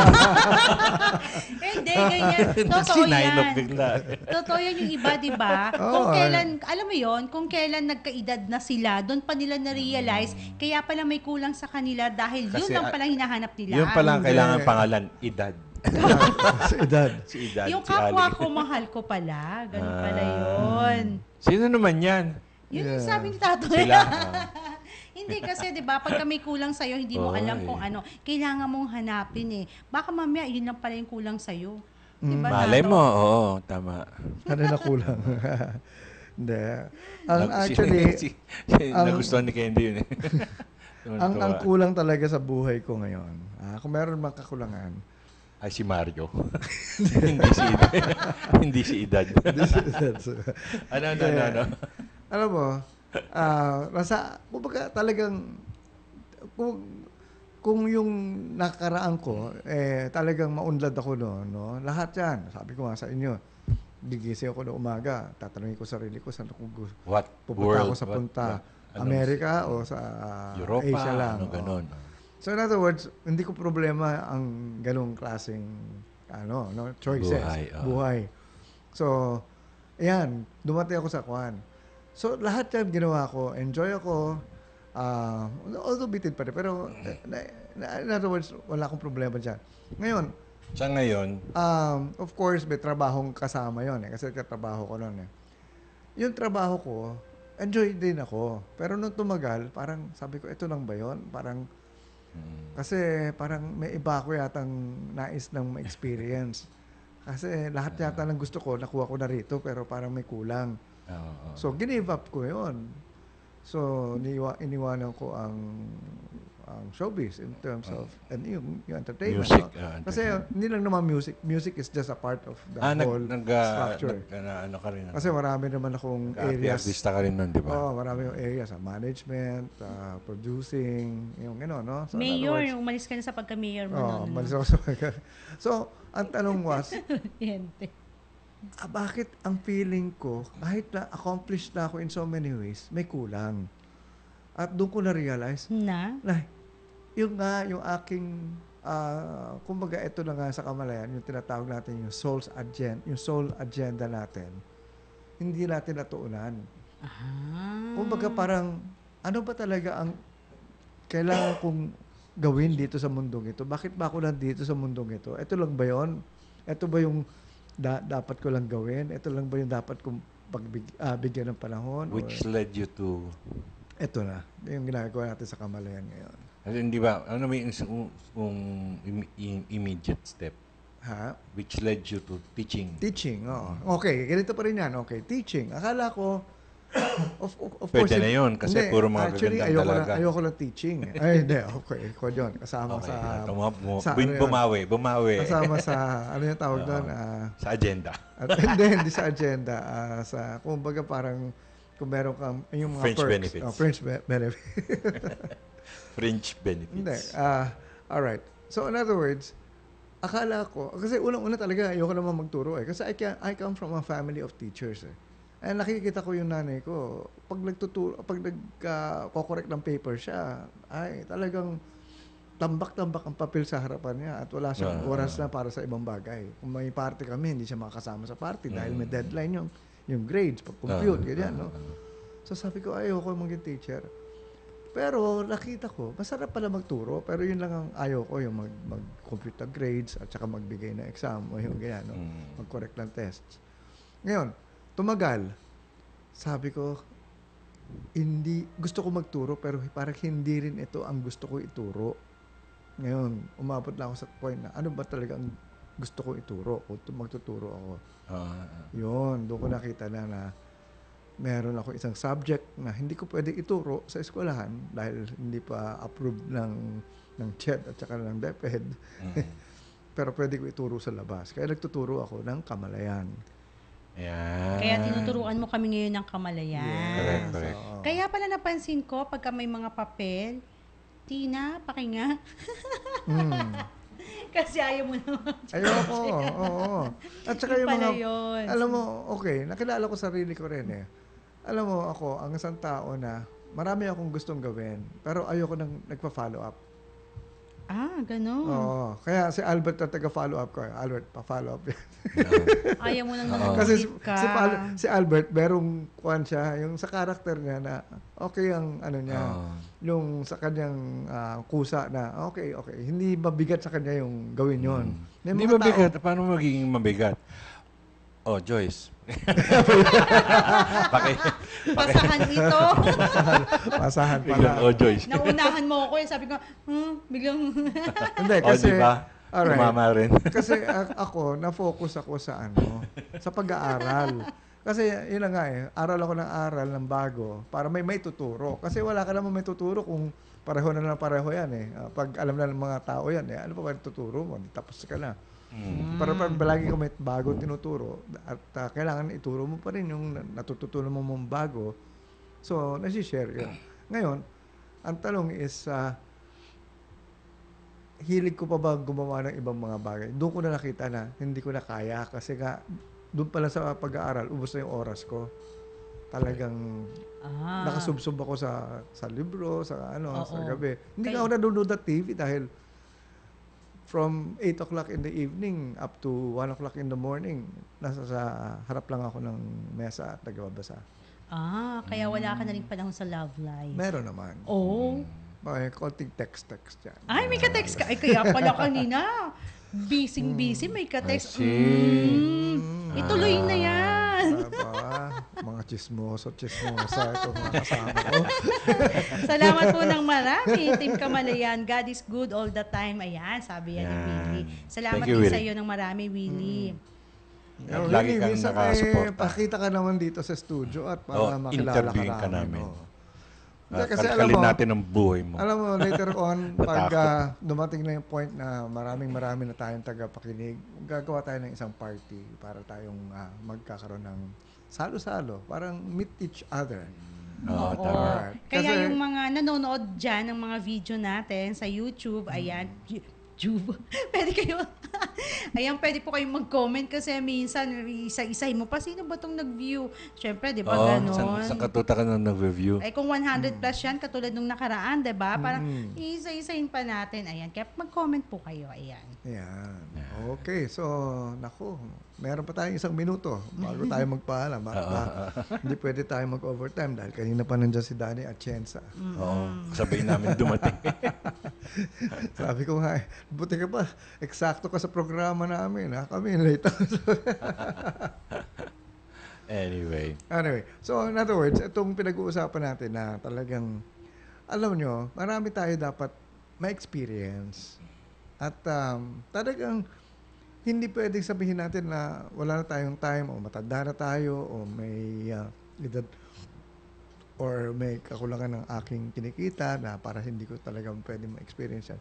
Speaker 3: Hindi, ganyan. Totoo
Speaker 5: Sinilog
Speaker 3: yan.
Speaker 5: bigla.
Speaker 3: Totoo yan yung iba, di ba? Kung kailan, alam mo yon, kung kailan nagkaedad na sila, doon pa nila na-realize, kaya pala may kulang sa kanila dahil yun
Speaker 5: Kasi,
Speaker 3: lang pala hinahanap nila.
Speaker 5: Yun pala ang
Speaker 4: Hindi.
Speaker 5: kailangan pangalan. Edad.
Speaker 4: sa edad.
Speaker 5: Si Edad.
Speaker 3: Yung
Speaker 5: si
Speaker 3: kapwa
Speaker 5: Ali.
Speaker 3: ko, mahal ko pala. Ganun pala yun.
Speaker 5: Sino naman yan?
Speaker 3: Yun yung sabi ni Tato.
Speaker 5: Sila.
Speaker 3: Hindi kasi 'di ba pagka may kulang sa hindi mo alam kung ano, kailangan mong hanapin Baka mamaya yun lang pala yung kulang sa 'Di ba?
Speaker 5: Malay
Speaker 3: Tato?
Speaker 5: mo. Oo, tama.
Speaker 4: Ano na kulang? Hindi. Actually,
Speaker 5: nagustuhan ni Candy yun
Speaker 4: ang kulang talaga sa buhay ko ngayon, kung meron mang kakulangan,
Speaker 5: ay si Mario. Hindi si Edad. Hindi si Edad. Ano?
Speaker 4: alam mo, kumbaga talagang, kung yung nakaraan ko, talagang maunlad ako noon, no? Lahat yan, sabi ko nga sa inyo, gigising ako na umaga, tatanungin ko sarili ko, saan ako
Speaker 5: What
Speaker 4: pupunta
Speaker 5: world?
Speaker 4: ako sa punta,
Speaker 5: Ano?
Speaker 4: Amerika o sa
Speaker 5: Europa,
Speaker 4: Asia lang.
Speaker 5: ano ganon.
Speaker 4: So in other words, hindi ko problema ang ganong klaseng choices, buhay. So, ayan, dumating ako sa kwan. So, lahat yan ginawa ko, enjoy ako, although bitin pa rin, pero in other words, wala akong problema dyan. Ngayon,
Speaker 5: Sa ngayon,
Speaker 4: of course, may trabahong kasama yon kasi katrabaho ko noon Yung trabaho ko, enjoy din ako. Pero nung tumagal, parang sabi ko, ito lang ba yon? Parang, kasi parang may iba ko yatang nais ng ma-experience. Kasi lahat yata ng gusto ko, nakuha ko na rito, pero parang may kulang. So, give up ko yon. So, iniwanan ko ang showbiz in terms of yung entertainment.
Speaker 5: Music,
Speaker 4: Kasi hindi lang naman music. Music is just a part of the whole structure.
Speaker 5: Ano ka rin?
Speaker 4: Kasi marami naman akong areas.
Speaker 5: Artista ka rin nun, di ba?
Speaker 4: Oo, marami yung areas. Management, producing, yung gano'n, no? So, in other
Speaker 3: Mayor,
Speaker 4: words,
Speaker 3: umalis ka na sa pagka-mayor mo
Speaker 4: Oo,
Speaker 3: noon.
Speaker 4: malis ako sa So, ang tanong was,
Speaker 3: Yente.
Speaker 4: bakit ang feeling ko, kahit na accomplished na ako in so many ways, may kulang. At doon ko na-realize,
Speaker 3: Na?
Speaker 4: yung aking, kumbaga ito na nga sa kamalayan, yung tinatawag natin yung soul agenda natin, hindi natin natuunan. Kumbaga parang, ano ba talaga ang kailangan kong gawin dito sa mundong ito? Bakit ba ako nandito sa mundong ito? Ito lang ba yon? Ito ba yung dapat ko lang gawin? Ito lang ba yung dapat kong bigyan ng panahon?
Speaker 5: Which led you to...
Speaker 4: Ito na, yung ginagawa natin sa kamalayan ngayon.
Speaker 5: Hindi ba? Ano may immediate step?
Speaker 4: Ha?
Speaker 5: Which led you to teaching.
Speaker 4: Teaching, oo. Okay, ganito pa rin yan. Okay, teaching. Akala ko, of
Speaker 5: Pwede
Speaker 4: course,
Speaker 5: na yun, kasi puro mga
Speaker 4: actually,
Speaker 5: gagandang dalaga.
Speaker 4: ayoko lang teaching. Ay, hindi. Okay, ko yun. Kasama
Speaker 5: Okay,
Speaker 4: sa...
Speaker 5: sa,
Speaker 4: ano yun?
Speaker 5: bumawi.
Speaker 4: Kasama sa, ano yung tawag doon?
Speaker 5: Sa agenda.
Speaker 4: At hindi sa agenda. Kumbaga parang, kung meron kang, yung mga
Speaker 5: Fringe
Speaker 4: perks.
Speaker 5: benefits.
Speaker 4: Fringe benefits.
Speaker 5: Fringe benefits.
Speaker 4: Hindi. Alright. So, in other words, akala ko, kasi unang-una talaga, ayoko naman magturo eh. Kasi I come from a family of teachers eh. And nakikita ko yung nanay ko, pag nagko-correct ng paper siya, ay talagang tambak-tambak ang papel sa harapan niya at wala siyang oras na para sa ibang bagay. Kung may party kami, hindi siya makakasama sa party dahil may deadline yung grades, pag-compute, ganyan, no? So sabi ko, ayoko maging teacher. Pero nakita ko, masarap pala magturo, pero yun lang ang ayaw ko, yung mag-compute ng grades at saka magbigay ng exam o yung ganyan, no? Mag-correct ng tests. Ngayon, tumagal. Sabi ko, gusto ko magturo, pero parang hindi rin ito ang gusto ko ituro. Ngayon, umabot na ako sa point na, ano ba talaga ang gusto ko ituro? O magtuturo ako. Yun, doon ko nakita na meron ako isang subject na hindi ko pwede ituro sa eskwelahan dahil hindi pa approved ng CHED at saka ng DepEd. Pero pwede ko ituro sa labas. Kaya nagtuturo ako ng kamalayan.
Speaker 5: Yan.
Speaker 3: Kaya tinuturuan mo kami ngayon ng kamalayan.
Speaker 5: Correct.
Speaker 3: Kaya pala napansin ko, pagka may mga papel, Tina, pakinga. Kasi ayaw mo naman.
Speaker 4: Ayoko, oo. At saka yung
Speaker 3: pala
Speaker 4: mga,
Speaker 3: yun.
Speaker 4: alam mo, okay, nakilala ko sarili ko rin eh. Alam mo, ako, ang isang tao na marami akong gustong gawin, pero ayoko nang nagpa-follow up.
Speaker 3: Ganun.
Speaker 4: Oo. Kaya si Albert na taga-follow up ko. Albert, pa-follow up yan.
Speaker 3: Ayaw mo nang
Speaker 4: Kasi
Speaker 3: nanonood ka.
Speaker 4: si Albert, merong kuwan siya, yung sa karakter niya na okay ang ano niya, yung sa kanyang kusa na okay. Hindi mabigat sa kanya yung gawin yon.
Speaker 5: Hindi mabigat. Paano magiging mabigat? Oh, Joyce.
Speaker 3: Pasahan ito.
Speaker 4: Pasahan
Speaker 5: Biglang,
Speaker 4: pala.
Speaker 5: oh, Joyce.
Speaker 3: Naunahan mo ako. Sabi ko, biglang...
Speaker 4: Hindi, kasi...
Speaker 5: diba?
Speaker 4: Alright.
Speaker 5: Tumama rin.
Speaker 4: Kasi ako, na-focus ako sa sa pag-aaral. Kasi yun na nga aral ako ng aral ng bago para may tuturo. Kasi wala ka naman may tuturo kung pareho na lang pareho yan eh. Pag alam na ng mga tao yan ano pa ba tuturo mo? Tapos ka na. Para pag lagi ka may bago tinuturo at kailangan ituro mo pa rin yung natututunan mo mong bago. So, nasi-share yun. Ngayon, ang tanong is, hilig ko pa ba gumawa ng ibang mga bagay? Doon ko na nakita na hindi ko na kaya kasi nga doon pala sa pag-aaral, ubos na yung oras ko. Talagang nakasubsob ako sa libro, sa sa gabi. Hindi na ako nanonood ng TV dahil from 8 o'clock in the evening up to 1 o'clock in the morning, nasa sa harap lang ako ng mesa at nagbabasa.
Speaker 3: Kaya wala ka na rin panahon sa love life.
Speaker 4: Meron naman. May konting text yan.
Speaker 3: Ay, may ka-text ka. Ay, kaya pala kanina. Busy, may ka-text. Ituloy na yan.
Speaker 4: Mga chismosa itong mga kasama ko.
Speaker 3: Salamat po ng marami, Team Kamalayan. God is good all the time. Ayan, sabi yan ni Willie. Salamat din sa iyo ng marami, Willie.
Speaker 5: At lagi kang nakasuporta.
Speaker 4: Pakita ka naman dito sa studio at para makilala
Speaker 5: interviewin ka namin.
Speaker 4: Kasi
Speaker 5: kalkalin natin ang buhay mo.
Speaker 4: Alam mo, later on, pag dumating na yung point na marami na tayong tagapakinig, gagawa tayo ng isang party para tayong magkakaroon ng salo-salo. Parang meet each other.
Speaker 5: Tama.
Speaker 3: Kaya yung mga nanonood dyan ng mga video natin sa YouTube, ayan, pwede kayo, ayan, pwede po kayong mag-comment kasi minsan, isa-isahin mo pa, sino ba itong nag-view? Siyempre, di ba, ganon?
Speaker 5: Sa katuta ka na nag-review.
Speaker 3: Ay, kung 100 plus yan, katulad nung nakaraan, di ba? Parang isa-isahin pa natin. Ayan, kaya mag-comment po kayo, ayan.
Speaker 4: Ayan. Okay, so, naku, meron pa tayong 1 minuto bago tayo magpaalam. Hindi pwede tayo mag-overtime dahil kanina pa nandiyan si Danny Atienza.
Speaker 5: Oo, sabay namin dumating.
Speaker 4: Sabi ko nga, buti ka pa, eksakto ka sa programa namin. Kami late.
Speaker 5: Anyway,
Speaker 4: so in other words, itong pinag-uusapan natin na talagang, alam nyo, marami tayo dapat ma-experience. At talagang hindi pwedeng sabihin natin na wala na tayong time o matanda na tayo o may edad or may kakulangan ng aking kinikita na para hindi ko talaga pwede ma-experience yan.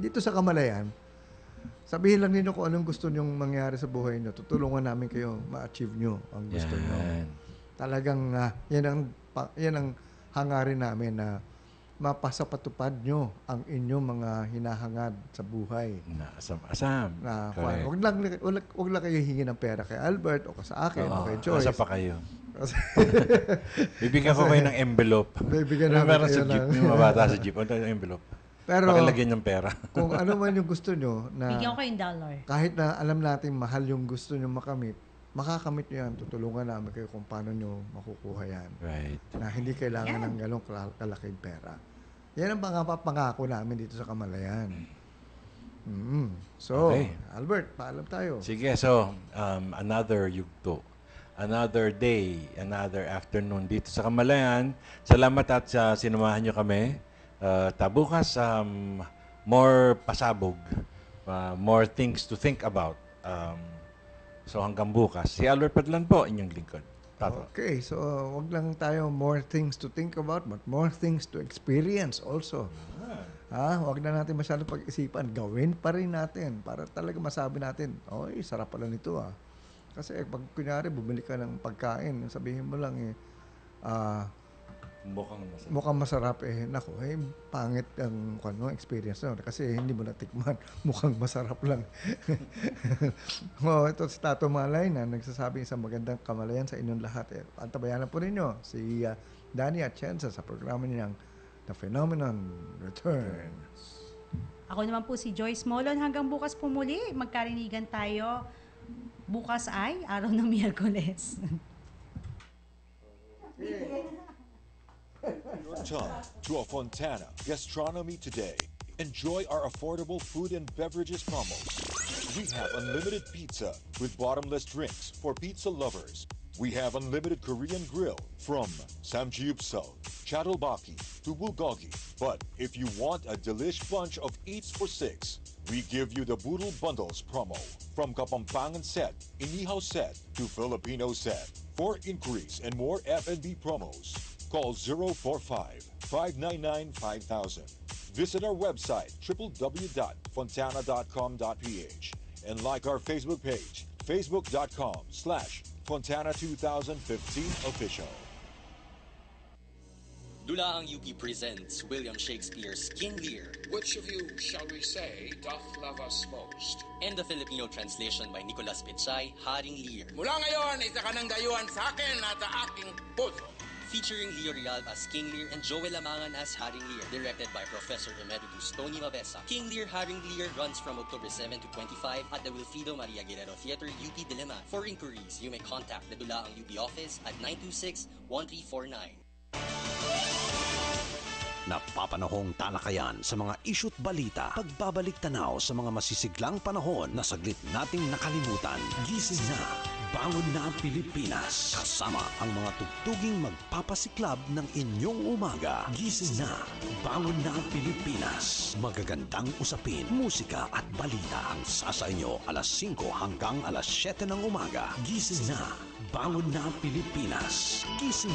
Speaker 4: Dito sa Kamalayan, sabihin lang ninyo kung anong gusto nyong mangyari sa buhay nyo. Tutulungan namin kayo ma-achieve nyo ang gusto nyo. Talagang yan ang hangarin namin na mapasapatupad nyo ang inyong mga hinahangad sa buhay.
Speaker 5: Na asam-asam.
Speaker 4: Na,
Speaker 5: Correct.
Speaker 4: wag lang kayo hingi ng pera kay Albert o sa akin o kay Joyce.
Speaker 5: Asa pa kayo? Bibigyan ko kayo ng envelope.
Speaker 4: Bibigyan
Speaker 5: Ano
Speaker 4: namin
Speaker 5: meron sa
Speaker 4: kayo
Speaker 5: jeep?
Speaker 4: ng-
Speaker 5: Yung mabata sa jeep. Ano yung envelope?
Speaker 4: Pero
Speaker 5: Pakilagyan ng pera.
Speaker 4: kung ano man yung gusto nyo na
Speaker 3: Bigyan ko kayong dollar.
Speaker 4: kahit na alam natin mahal yung gusto nyo makamit, makakamit nyo yan. Tutulungan namin kayo kung paano nyo makukuha yan.
Speaker 5: Right.
Speaker 4: Na hindi kailangan ng galong kalaking pera. Yan ang pangako namin dito sa Kamalayan. So,
Speaker 5: Okay.
Speaker 4: Albert, paalam tayo.
Speaker 5: Sige, so, another yugto. Another day, another afternoon dito sa Kamalayan. Salamat at sinamahan nyo kami. Bukas, more pasabog. More things to think about. So hanggang bukas. Si Albert Padlan po, inyong lingkod. Tato.
Speaker 4: Okay, so wag lang tayo more things to think about, but more things to experience also. Wag na natin masyadong pag-isipan. Gawin pa rin natin para talaga masabi natin, oy, sarap pala nito Kasi pag kunyari, bumili ka ng pagkain, sabihin mo lang mukhang masarap naku, pangit ang experience na kasi hindi mo natikman, mukhang masarap lang. Ito si Tato Malay na nagsasabi isang magandang kamalayan sa inyong lahat. Antabayanan po ninyo si Danny Atienza sa programa niyang The Phenomenon Returns.
Speaker 3: Ako naman po si Joyce Molon. Hanggang bukas po muli, magkarinigan tayo. Bukas ay araw ng Miyerkules.
Speaker 1: Your tongue to a Fontana Gastronomy Today. Enjoy our affordable food and beverages promos. We have unlimited pizza with bottomless drinks for pizza lovers. We have unlimited Korean grill from Samgyeopsal, Chattelbaki to Bulgogi. But if you want a delish bunch of eats for 6, we give you the Boodle Bundles promo. From Kapampangan set, Inihaw set to Filipino set. For inquiries and more F&B promos, call 045-599-5000. Visit our website, www.fontana.com.ph, and like our Facebook page, facebook.com/Fontana2015official.
Speaker 6: Dulaang UP presents William Shakespeare's King Lear.
Speaker 7: Which of you, shall we say, doth love us most?
Speaker 6: And the Filipino translation by Nicolas Pichay, Haring Lear.
Speaker 7: Mula ngayon, isa ka ng dayuhan sa akin at sa aking puso.
Speaker 6: Featuring Leo Real as King Lear and Joel Lamangan as Haring Lear. Directed by Professor Emeritus Tony Mabesa. King Lear, Haring Lear runs from October 7 to 25 at the Wilfrido Maria Guerrero Theater, UP Diliman. For inquiries, you may contact the Dulaang UP office at 926-1349.
Speaker 8: Napapanahong talakayan sa mga issue't balita. Pagbabalik tanaw sa mga masisiglang panahon na saglit nating nakalimutan. Gising na, bangon na ang Pilipinas. Kasama ang mga tugtuging magpapasiklab ng inyong umaga. Gising na, bangon na ang Pilipinas. Magagandang usapin, musika at balita ang sasa inyo alas 5 hanggang alas 7 ng umaga. Gising na, bangon na ang Pilipinas. Gising